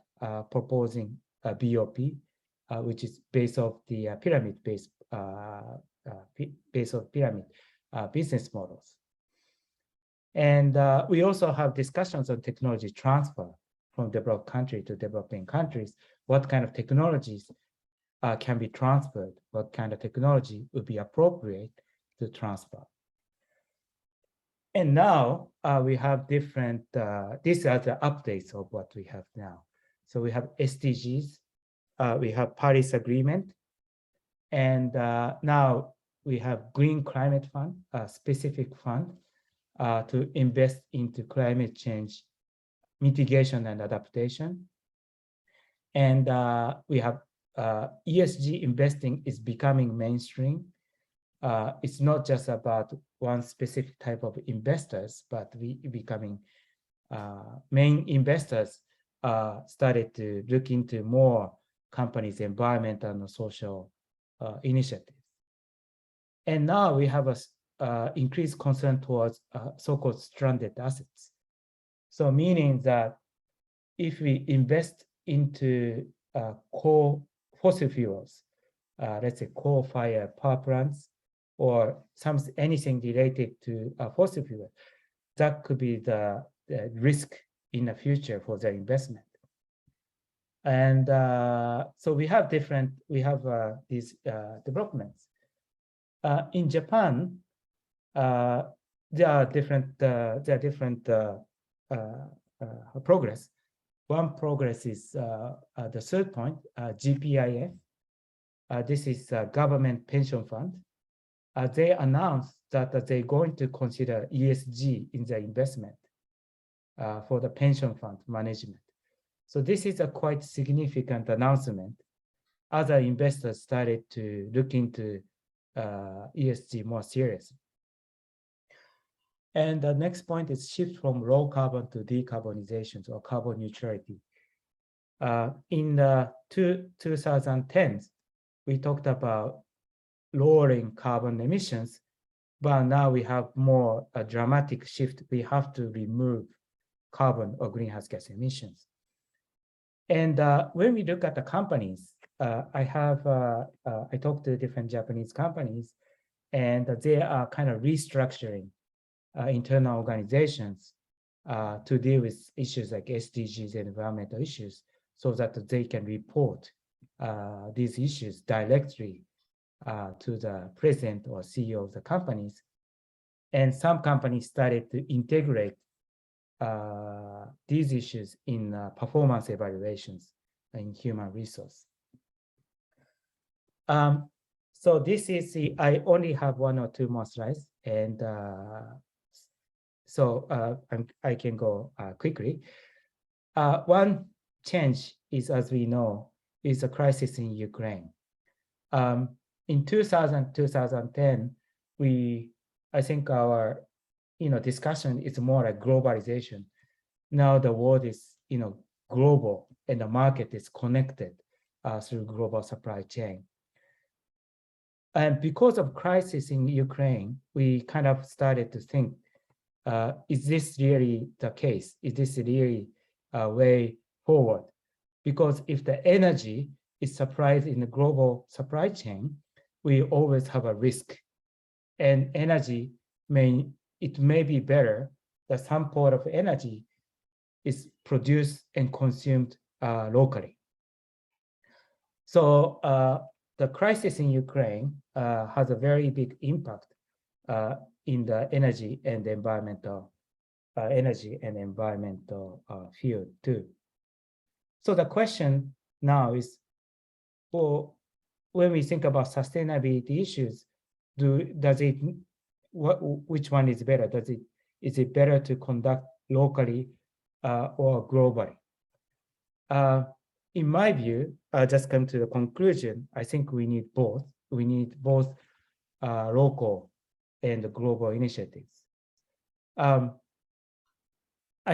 Speaker 5: proposing BOP, which is based off the pyramid-based business models. And we also have discussions on technology transfer from developed country to developing countries. What kind of technologies can be transferred? What kind of technology would be appropriate to transfer? And now we have different, these are the updates of what we have now. So we have SDGs, we have Paris Agreement, and now we have Green Climate Fund, a specific fund to invest into climate change mitigation and adaptation. And we have ESG investing is becoming mainstream. It's not just about one specific type of investors, but we becoming main investors started to look into more companies' environmental and social initiatives. And now we have a increased concern towards so-called stranded assets. So meaning that if we invest into coal fossil fuels, let's say coal-fired power plants, or anything related to fossil fuel, that could be the risk in the future for the investment. And so we have these developments. In Japan, there are different progress. One progress is the third point, GPIF. This is a government pension fund. They announced that they're going to consider ESG in their investment for the pension fund management. So this is a quite significant announcement. Other investors started to look into ESG more seriously. And the next point is shift from low carbon to decarbonization or carbon neutrality. In the 2010s, we talked about lowering carbon emissions, but now we have more a dramatic shift. We have to remove carbon or greenhouse gas emissions. And when we look at the companies, I talked to different Japanese companies, and they are kind of restructuring internal organizations to deal with issues like SDGs and environmental issues, so that they can report these issues directly to the president or CEO of the companies. And some companies started to integrate these issues in performance evaluations in human resource. So this is I only have 1 or 2 more slides, and so I can go quickly. One change is, as we know, is the crisis in Ukraine. In 2010, I think our discussion is more like globalization. Now the world is global and the market is connected through global supply chain. And because of crisis in Ukraine, we kind of started to think, is this really the case? Is this really a way forward? Because if the energy is supplied in the global supply chain, we always have a risk. And energy may be better that some part of energy is produced and consumed locally. So the crisis in Ukraine has a very big impact in the energy and environmental field too. So the question now is, well, when we think about sustainability issues, which one is better? Is it better to conduct locally or globally? In my view, I just come to the conclusion, I think we need both. We need both local and global initiatives. I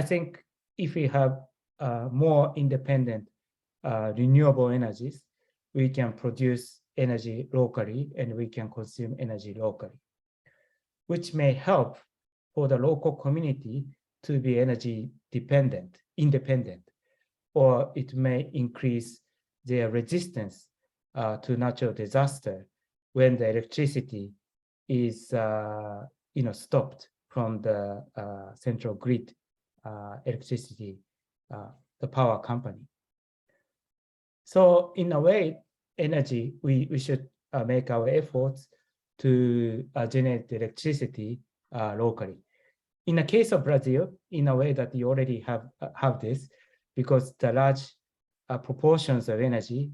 Speaker 5: think if we have more independent renewable energies, we can produce energy locally and we can consume energy locally, which may help for the local community to be energy independent, or it may increase their resistance to natural disaster when the electricity is stopped from the central grid electricity, the power company. So in a way, energy, we should make our efforts to generate electricity locally. In the case of Brazil, in a way that you already have this, because the large proportions of energy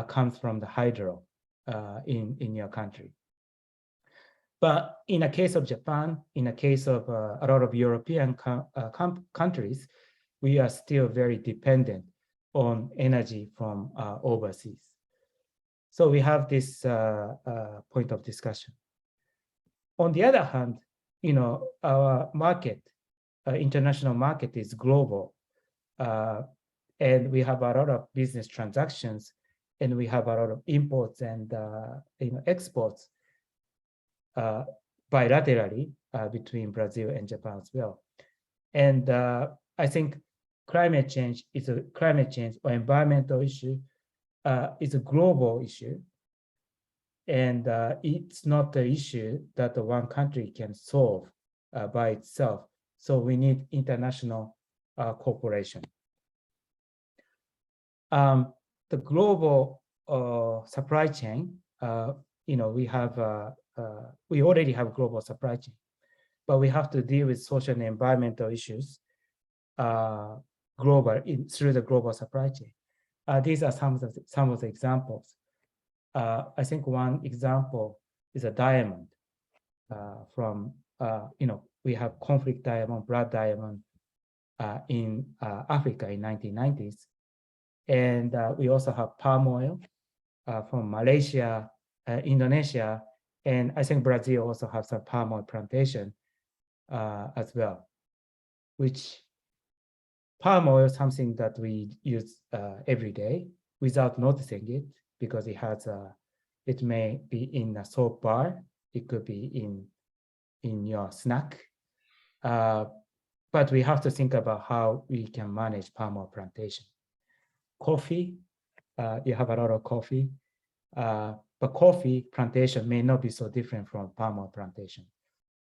Speaker 5: comes from the hydro in your country. But in the case of Japan, in the case of a lot of European countries, we are still very dependent on energy from overseas. So we have this point of discussion. On the other hand, our market, international market is global. And we have a lot of business transactions, and we have a lot of imports and exports bilaterally between Brazil and Japan as well. And I think climate change or environmental issue is a global issue. And it's not the issue that one country can solve by itself. So we need international cooperation. The global supply chain, we already have global supply chain, but we have to deal with social and environmental issues through the global supply chain. These are some of the examples. I think one example is a diamond we have conflict diamond, blood diamond in Africa in 1990s. And we also have palm oil from Malaysia, Indonesia, and I think Brazil also has some palm oil plantation as well, which palm oil is something that we use every day without noticing it, because it may be in a soap bar, it could be in your snack. But we have to think about how we can manage palm oil plantation. Coffee, you have a lot of coffee, but coffee plantation may not be so different from palm oil plantation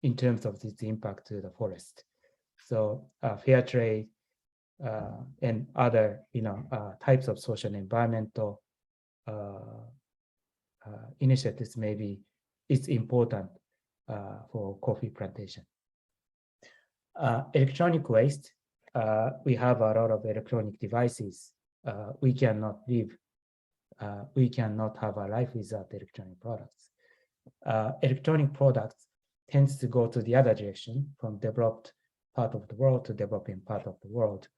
Speaker 5: in terms of its impact to the forest. So fair trade and other types of social and environmental initiatives it's important for coffee plantation. Electronic waste, we have a lot of electronic devices. We cannot have a life without electronic products. Electronic products tends to go to the other direction, from developed part of the world to developing part of the world.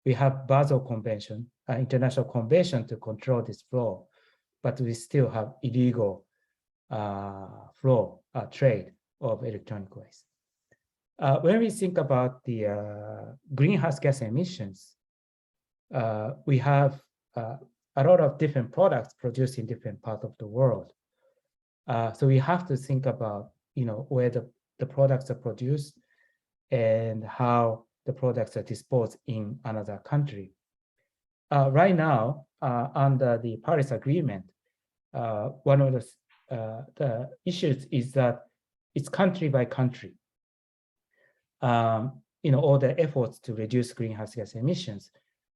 Speaker 5: we have Basel Convention, international convention to control this flow, but we still have illegal trade of electronic waste. When we think about the greenhouse gas emissions, we have a lot of different products produced in different parts of the world. So we have to think about, where the products are produced and how the products are disposed in another country. Right now, under the Paris Agreement, one of the issues is that it's country by country. All the efforts to reduce greenhouse gas emissions.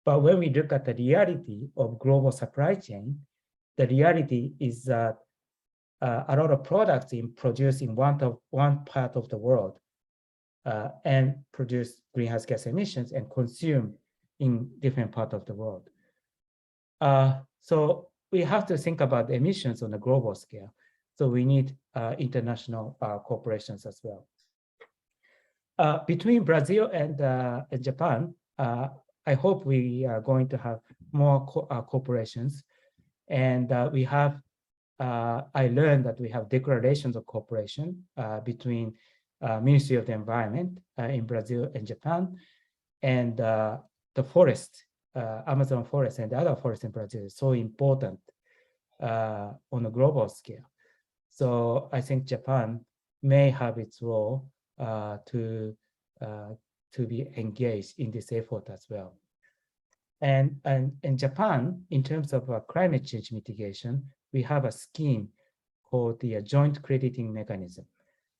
Speaker 5: But when we look at the reality of global supply chain, the reality is that a lot of products produced in one part of the world and produce greenhouse gas emissions and consumed in different parts of the world. So we have to think about emissions on a global scale. So we need international corporations as well. Between Brazil and Japan, I hope we are going to have more corporations. And we have, I learned that we have declarations of cooperation between Ministry of the Environment in Brazil and Japan, and the forest, Amazon forest and the other forests in Brazil is so important on a global scale. So I think Japan may have its role to be engaged in this effort as well. And in Japan, in terms of climate change mitigation, we have a scheme called the Joint Crediting Mechanism.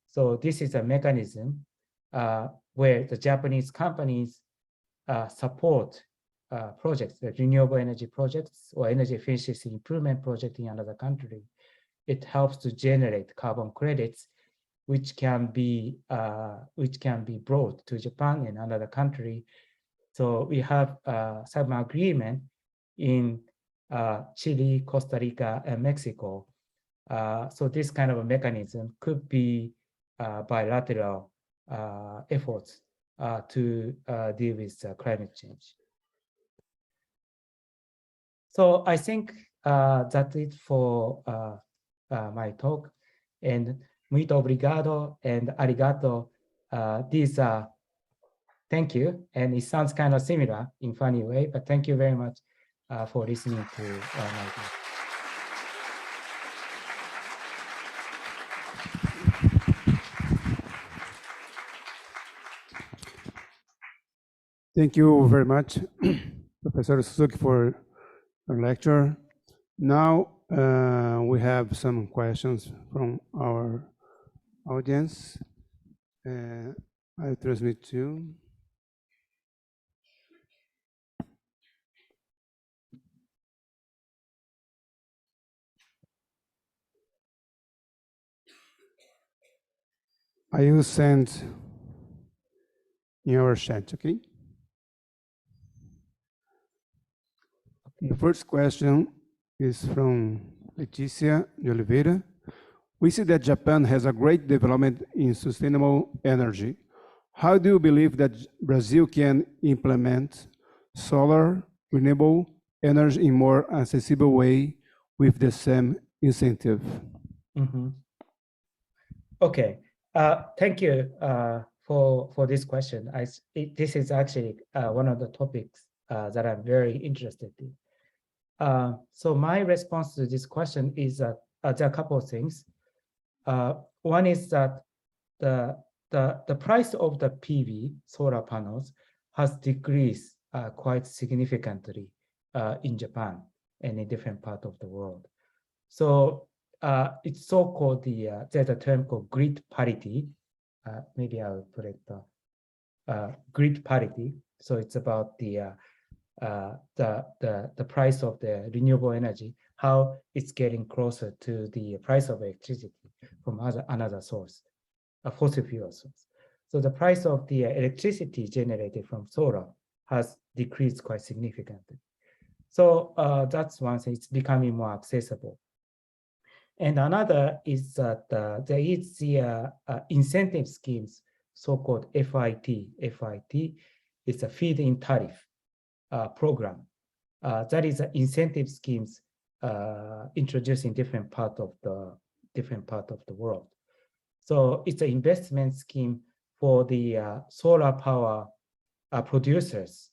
Speaker 5: So this is a mechanism where the Japanese companies support projects, like renewable energy projects or energy efficiency improvement project in another country. It helps to generate carbon credits, which can be brought to Japan and another country. So we have some agreement in Chile, Costa Rica, and Mexico. So this kind of a mechanism could be bilateral efforts to deal with climate change. So I think that's it for my talk. And muito obrigado and arigato. These are thank you. And it sounds kind of similar in funny way, but thank you very much for listening to my talk.
Speaker 1: Thank you very much, Professor Suzuki, for your lecture. Now we have some questions from our audience. I transmit to you. I will send in our chat, okay? The first question is from Letícia de Oliveira. We see that Japan has a great development in sustainable energy. How do you believe that Brazil can implement solar renewable energy in more accessible way with the same incentive?
Speaker 5: Mm-hmm. Okay, thank you for this question. This is actually one of the topics that I'm very interested in. So my response to this question is that there are a couple of things. One is that the price of the PV solar panels has decreased quite significantly in Japan and in different parts of the world. So it's so-called there's a term called grid parity. Maybe I'll put it grid parity. So it's about the price of the renewable energy, how it's getting closer to the price of electricity from another source, a fossil fuel source. So the price of the electricity generated from solar has decreased quite significantly. So that's one thing, it's becoming more accessible. And another is that there is the incentive schemes, so-called FIT. FIT is a feed-in tariff. program. That is incentive schemes introduced in different part of the world. So it's an investment scheme for the solar power producers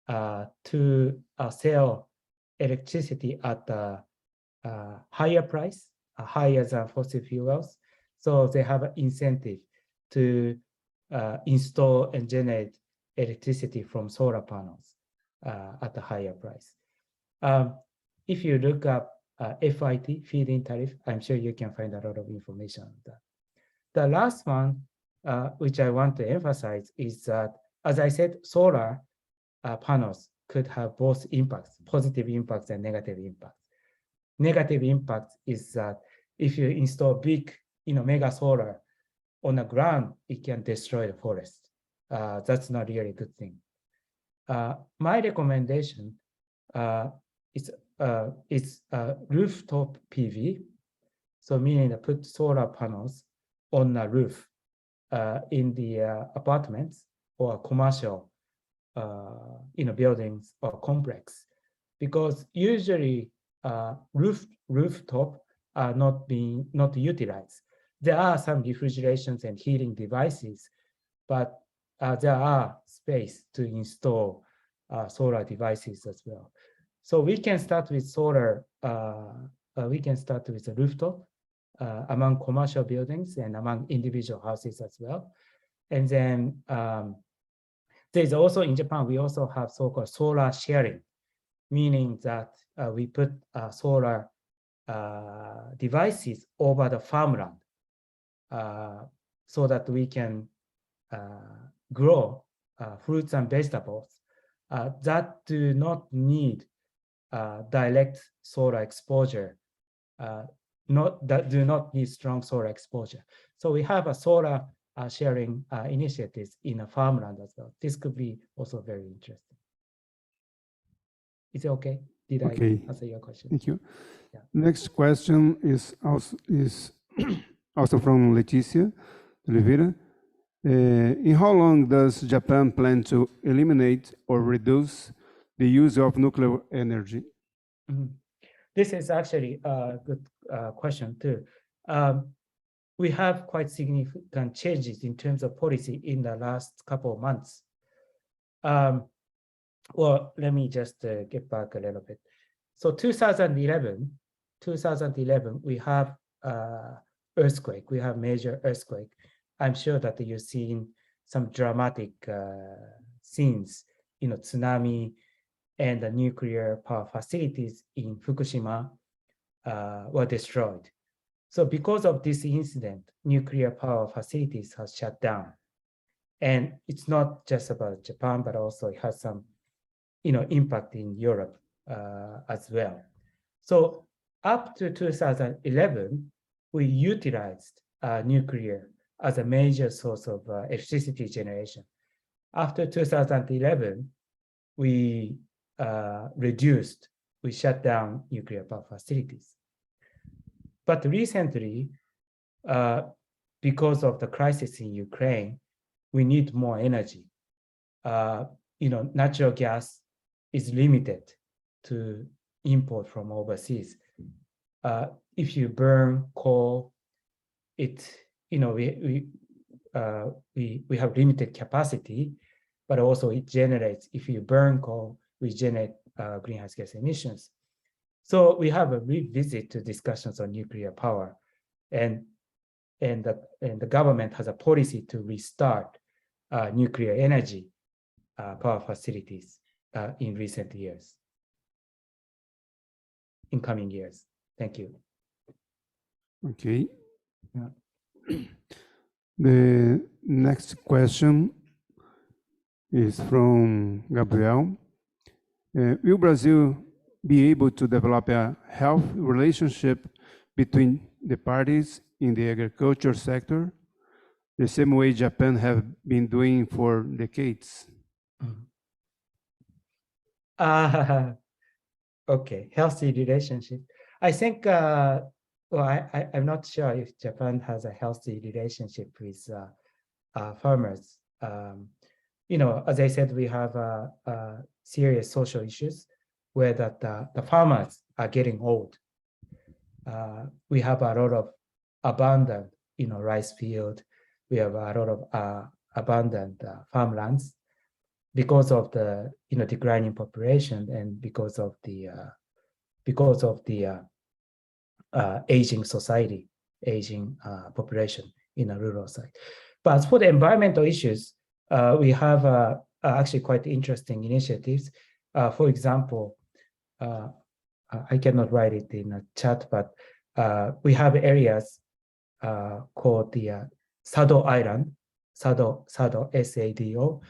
Speaker 5: to sell electricity at a higher price, higher than fossil fuels. So they have an incentive to install and generate electricity from solar panels at a higher price. If you look up FIT, feed-in tariff, I'm sure you can find a lot of information on that. The last one, which I want to emphasize, is that, as I said, solar panels could have both impacts, positive impacts and negative impacts. Negative impact is that if you install big, mega solar on the ground, it can destroy the forest. That's not really a good thing. My recommendation is rooftop PV. So meaning to put solar panels on the roof in the apartments or commercial buildings or complex, because usually rooftop are not utilized. There are some refrigerations and heating devices, but there are space to install solar devices as well. So we can start with solar. We can start with a rooftop among commercial buildings and among individual houses as well. And then there's also in Japan, we also have so-called solar sharing, meaning that we put solar devices over the farmland so that we can grow fruits and vegetables that do not need direct solar exposure, that do not need strong solar exposure. So we have a solar sharing initiatives in a farmland as well. This could be also very interesting. Is it okay? Did I answer your question?
Speaker 1: Thank you.
Speaker 5: Yeah.
Speaker 1: Next question is also from Leticia Oliveira. In how long does Japan plan to eliminate or reduce the use of nuclear energy?
Speaker 5: Mm-hmm. This is actually a good question too. We have quite significant changes in terms of policy in the last couple of months. Well, let me just get back a little bit. So 2011, we have earthquake. We have major earthquake. I'm sure that you've seen some dramatic scenes, tsunami and the nuclear power facilities in Fukushima were destroyed. So because of this incident, nuclear power facilities have shut down. And it's not just about Japan, but also it has some, impact in Europe as well. So up to 2011, we utilized nuclear as a major source of electricity generation. After 2011, we shut down nuclear power facilities. But recently, because of the crisis in Ukraine, we need more energy. Natural gas is limited to import from overseas. If you burn coal, we have limited capacity, but also it generates. If you burn coal, we generate greenhouse gas emissions. So we have a revisit to discussions on nuclear power, and the government has a policy to restart nuclear energy power facilities in recent years, in coming years. Thank you.
Speaker 1: Okay.
Speaker 5: Yeah.
Speaker 1: The next question is from Gabriel. Will Brazil be able to develop a healthy relationship between the parties in the agriculture sector, the same way Japan have been doing for decades?
Speaker 5: Okay, healthy relationship. I think, I'm not sure if Japan has a healthy relationship with farmers. as I said, we have serious social issues where that the farmers are getting old. We have a lot of abundant, rice field. We have a lot of abundant farmlands because of the, declining population and because of the aging society, aging population in a rural side. But as for the environmental issues, we have actually quite interesting initiatives. For example, I cannot write it in a chat, but we have areas called the Sado Island, Sado, SADO.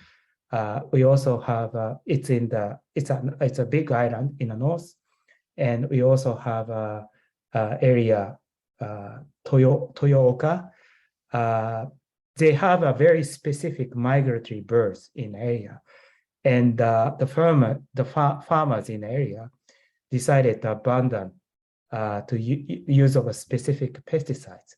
Speaker 5: We also have it's a big island in the north, and we also have a area Toyooka. They have a very specific migratory birds in the area, and the farmers in the area decided to abandon to use of a specific pesticides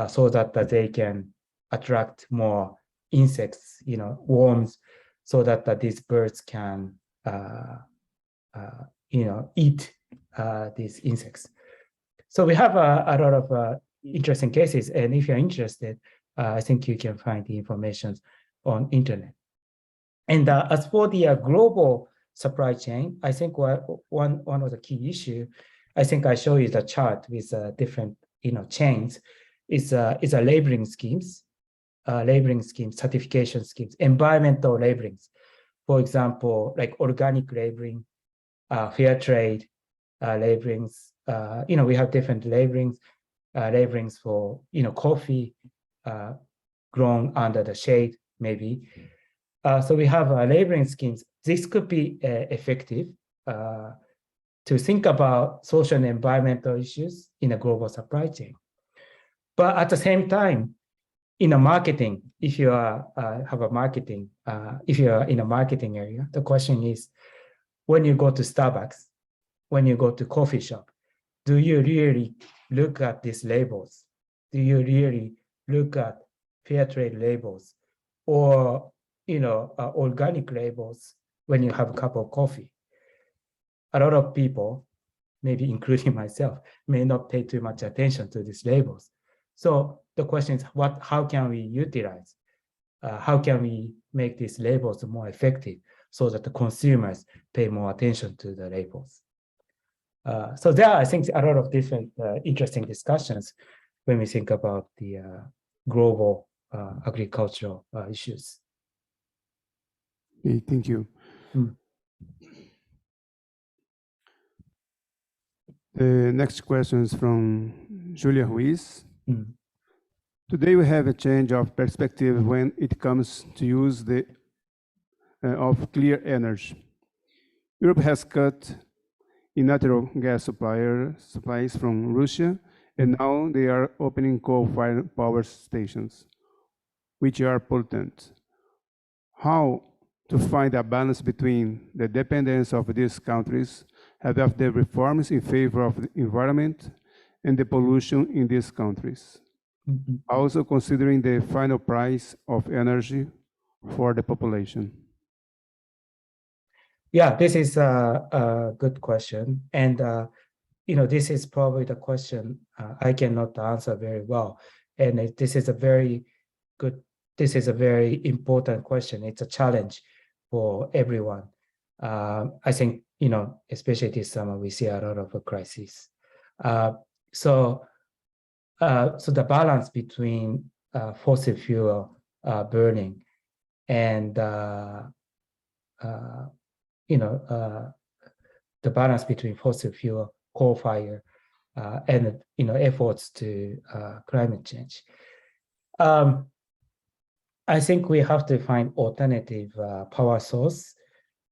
Speaker 5: so that they can attract more insects, worms, so that these birds can, eat these insects. So we have a lot of interesting cases, and if you're interested, I think you can find the information on internet. And as for the global supply chain, I think one of the key issues, I think I show you the chart with different chains, is a labeling schemes, certification schemes, environmental labelings. For example, like organic labeling, fair trade labelings. We have different labelings for coffee grown under the shade, maybe. So we have labeling schemes. This could be effective to think about social and environmental issues in a global supply chain. But at the same time, in a marketing, if you have a marketing, if you are in a marketing area, the question is, when you go to Starbucks, when you go to coffee shop, do you really look at these labels? Do you really look at fair trade labels or organic labels when you have a cup of coffee? A lot of people, maybe including myself, may not pay too much attention to these labels. So the question is, how can we utilize, how can we make these labels more effective so that the consumers pay more attention to the labels? So there are, I think, a lot of different interesting discussions when we think about the global agricultural issues.
Speaker 1: Okay, thank you. The next question is from Julia Ruiz. Today we have a change of perspective when it comes to use of clear energy. Europe has cut in natural gas supplies from Russia, and now they are opening coal-fired power stations, which are pollutant. How to find a balance between the dependence of these countries and of the reforms in favor of the environment and the pollution in these countries? Also considering the final price of energy for the population.
Speaker 5: Yeah, this is a good question. And, this is probably the question I cannot answer very well. And this is a very important question. It's a challenge for everyone. I think, especially this summer, we see a lot of a crisis. So the balance between fossil fuel burning and the balance between fossil fuel, coal fire, and efforts to climate change. I think we have to find alternative power source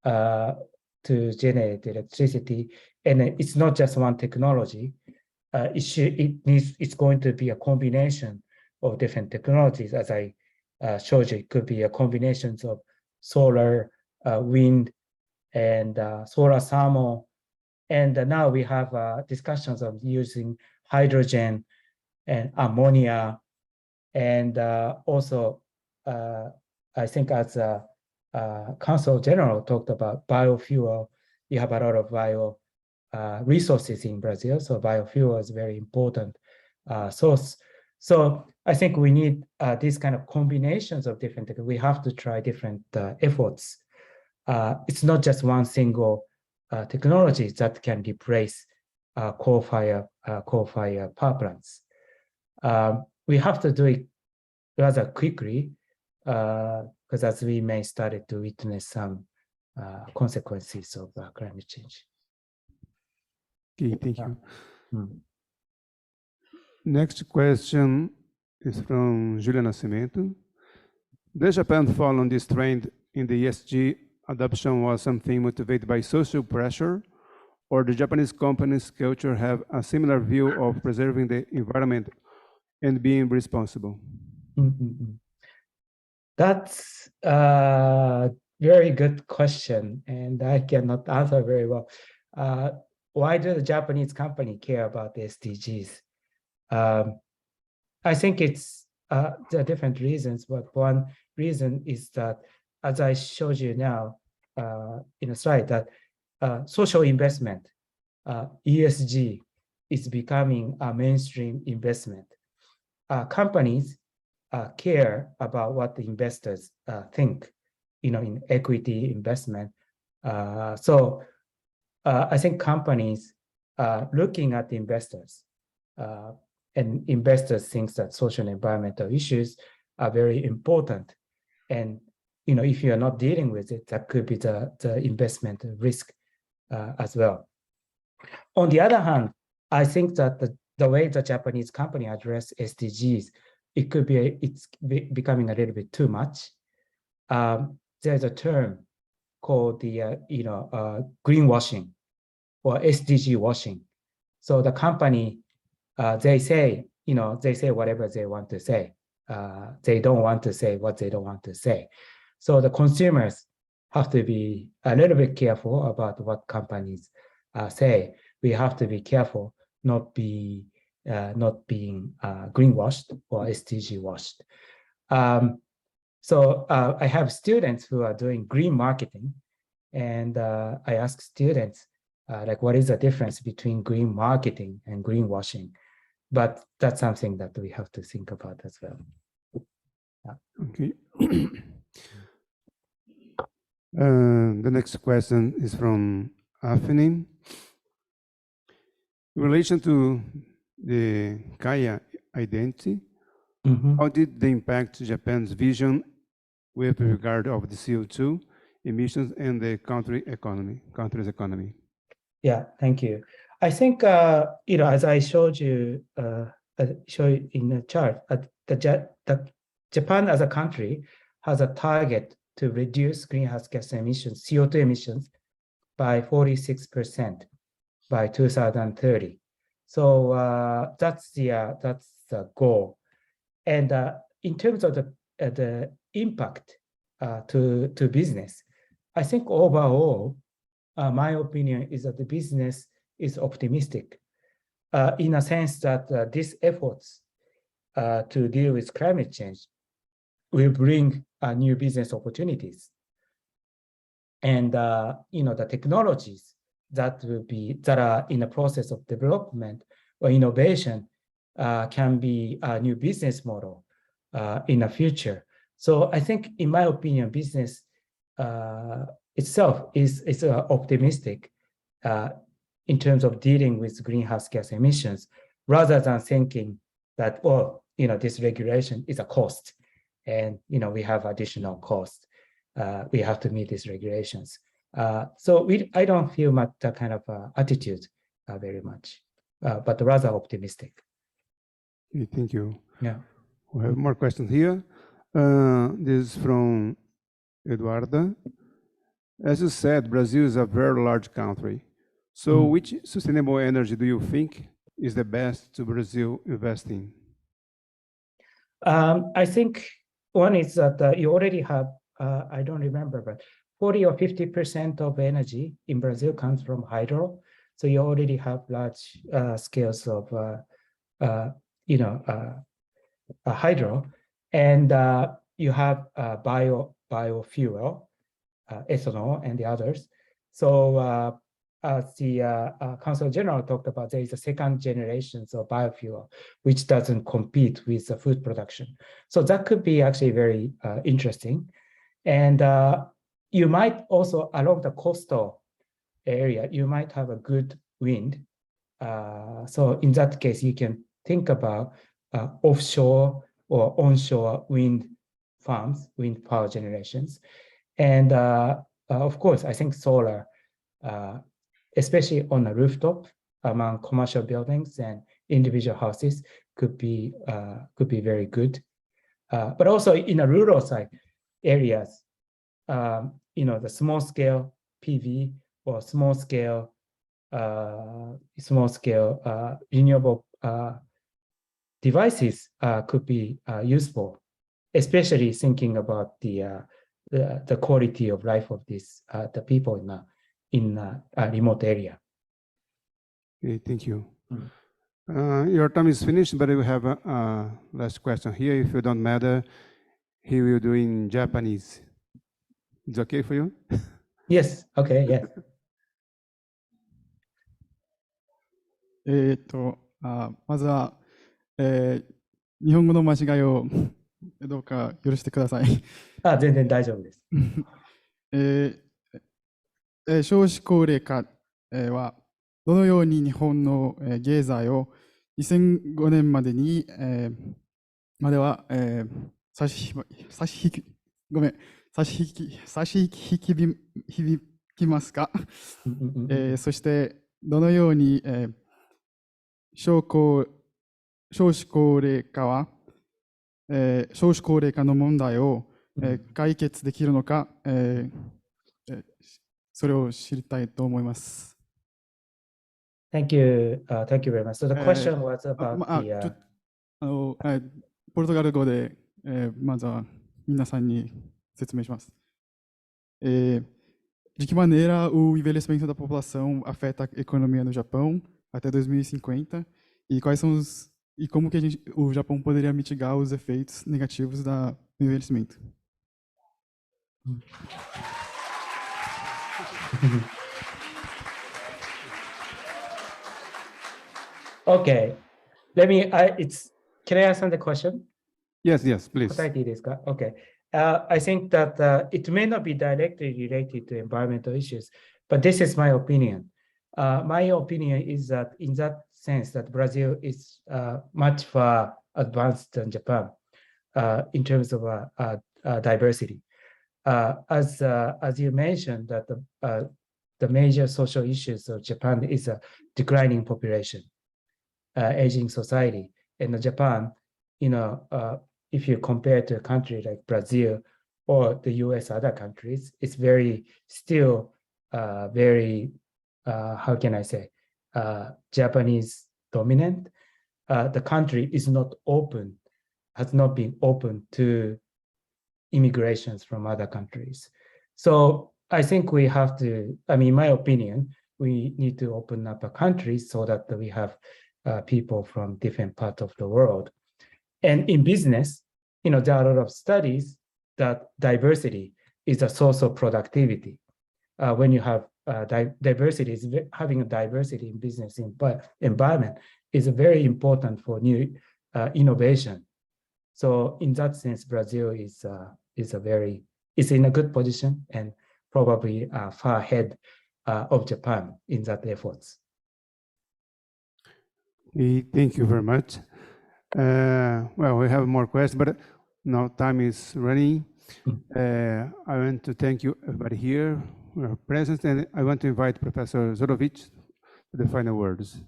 Speaker 5: to generate electricity, and it's not just one technology. It's going to be a combination of different technologies, as I showed you. It could be a combination of solar, wind, and solar thermal. And now we have discussions of using hydrogen and ammonia, and also I think as Consul General talked about biofuel. You have a lot of bio resources in Brazil, so biofuel is a very important source. So I think we need these kind of combinations of different, we have to try different efforts. It's not just one single technology that can replace coal-fired power plants. We have to do it rather quickly because as we may start to witness some consequences of climate change.
Speaker 1: Okay, thank you.
Speaker 5: Mm.
Speaker 1: Next question is from Julia Nascimento. Does Japan follow on this trend in the ESG adoption was something motivated by social pressure, or the Japanese company's culture have a similar view of preserving the environment and being responsible?
Speaker 5: Mm-hmm. That's a very good question, and I cannot answer very well. Why do the Japanese company care about the SDGs? I think there are different reasons, but one reason is that, as I showed you now in a slide, that social investment, ESG, is becoming a mainstream investment. Companies care about what the investors think, in equity investment. So I think companies are looking at the investors, and investors think that social and environmental issues are very important. And if you are not dealing with it, that could be the investment risk as well. On the other hand, I think that the way the Japanese company address SDGs, it's becoming a little bit too much. There's a term called the greenwashing or SDG washing. So the company, they say whatever they want to say. They don't want to say what they don't want to say. So the consumers have to be a little bit careful about what companies say. We have to be careful not being greenwashed or SDG washed. So I have students who are doing green marketing, and I ask students, what is the difference between green marketing and greenwashing? But that's something that we have to think about as well.
Speaker 1: Okay. The next question is from Afinin. In relation to the Kaya identity, how did they impact Japan's vision with regard of the CO2 emissions and the country's economy? Yeah,
Speaker 5: thank you. I think, as I showed you, in the chart, Japan as a country has a target to reduce greenhouse gas emissions, CO2 emissions, by 46% by 2030. So that's the goal. And in terms of the impact to business, I think overall, my opinion is that the business is optimistic in a sense that these efforts to deal with climate change will bring new business opportunities. And the technologies that are in the process of development or innovation can be a new business model in the future. So I think, in my opinion, business itself is optimistic in terms of dealing with greenhouse gas emissions, rather than thinking that, this regulation is a cost, and we have additional cost. We have to meet these regulations. So I don't feel much that kind of attitude very much, but rather optimistic.
Speaker 1: Okay, thank you.
Speaker 5: Yeah.
Speaker 1: We have more questions here. This is from Eduarda. As you said, Brazil is a very large country. So which sustainable energy do you think is the best to Brazil invest in?
Speaker 5: I think one is that you already have, I don't remember, but 40 or 50% of energy in Brazil comes from hydro. So you already have large scales of, hydro, and you have biofuel, ethanol and the others. So as the Consulate General talked about, there is a second generation of biofuel, which doesn't compete with the food production. So that could be actually very interesting. And you might also, along the coastal area, you might have a good wind. So in that case, you can think about offshore or onshore wind farms, wind power generations. And of course, I think solar, especially on a rooftop among commercial buildings and individual houses, could be very good. But also in a rural side areas, the small scale PV or small scale renewable devices could be useful, especially thinking about the quality of life of the people in a remote area.
Speaker 1: Okay, thank you. Your time is finished, but we have a last question here. If you don't matter, he will do in Japanese. It's okay for you?
Speaker 5: Yes, okay, yes.
Speaker 6: まずは、日本語の間違いをどうか許してください。
Speaker 5: 全然大丈夫です。
Speaker 6: 少子高齢化はどのように日本の経済を2005年までにまでは差し引きますか？そしてどのように少子高齢化は少子高齢化の問題を解決できるのか、それを知りたいと思います。
Speaker 5: Thank you very much. So the question was about the
Speaker 6: ポルトガル語で、まずは皆さんに説明します。De que maneira o envelhecimento da população afeta a economia no Japão até 2050 e quais são e como que o Japão poderia mitigar os efeitos negativos do envelhecimento?
Speaker 5: Okay, can I answer the question?
Speaker 1: Yes, please.
Speaker 5: Okay. I think that it may not be directly related to environmental issues, but this is my opinion. My opinion is that in that sense that Brazil is much far advanced than Japan in terms of diversity. As you mentioned, that the major social issues of Japan is a declining population, aging society. In Japan, if you compare to a country like Brazil or the US, other countries, it's still very, how can I say, Japanese dominant. The country is not open, has not been open to immigrations from other countries. So I think we have to, in my opinion, we need to open up a country so that we have people from different parts of the world. And in business, there are a lot of studies that diversity is a source of productivity. When you have diversity, having a diversity in business environment is very important for new innovation. So in that sense, Brazil is in a good position and probably far ahead of Japan in that efforts.
Speaker 1: Thank you very much. Well, we have more questions, but now time is running. I want to thank you, everybody here, for your presence, and I want to invite Professor Zorovich to the final words.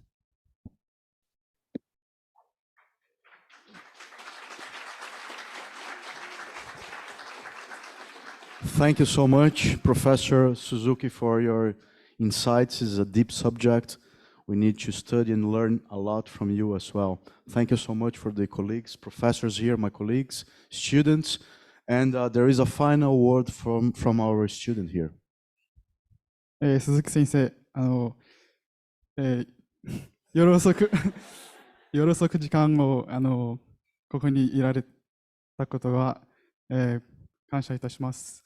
Speaker 2: Thank you so much, Professor Suzuki, for your insights. It's a deep subject. We need to study and learn a lot from you as well. Thank you so much for the colleagues, professors here, my colleagues, students, and there is a final word from our student here.
Speaker 6: 鈴木先生、夜遅く時間をここにいられたことは、感謝いたします。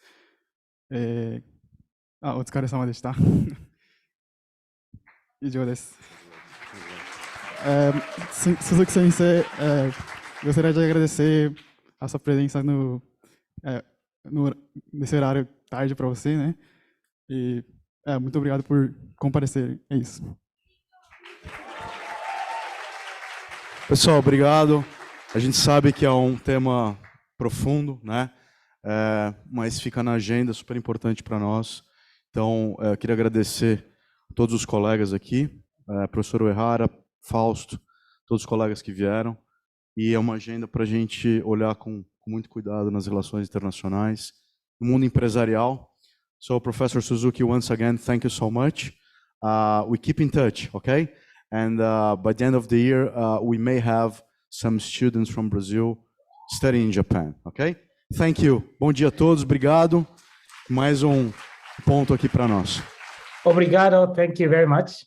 Speaker 6: お疲れ様でした。以上です。Suzuki Sensei, gostaria de agradecer a sua presença nesse horário tarde para você, né? E muito obrigado por comparecer. É isso.
Speaker 2: Pessoal, obrigado. A gente sabe que é um tema profundo, né? Mas fica na agenda, super importante para nós. Então, eu queria agradecer a todos os colegas aqui, professor Uehara, Fausto, todos os colegas que vieram. E é uma agenda para a gente olhar com muito cuidado nas relações internacionais, no mundo empresarial. So, Professor Suzuki, once again, thank you so much. We keep in touch, okay? And by the end of the year, we may have some students from Brazil studying in Japan, okay? Thank you. Bom dia a todos, obrigado. Mais ponto aqui para nós.
Speaker 5: Obrigado, thank you very much.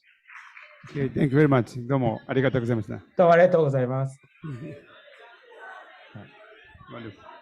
Speaker 1: Okay, thank you very much. どうもありがとうございました。
Speaker 5: どうもありがとうございます。
Speaker 1: Valeu.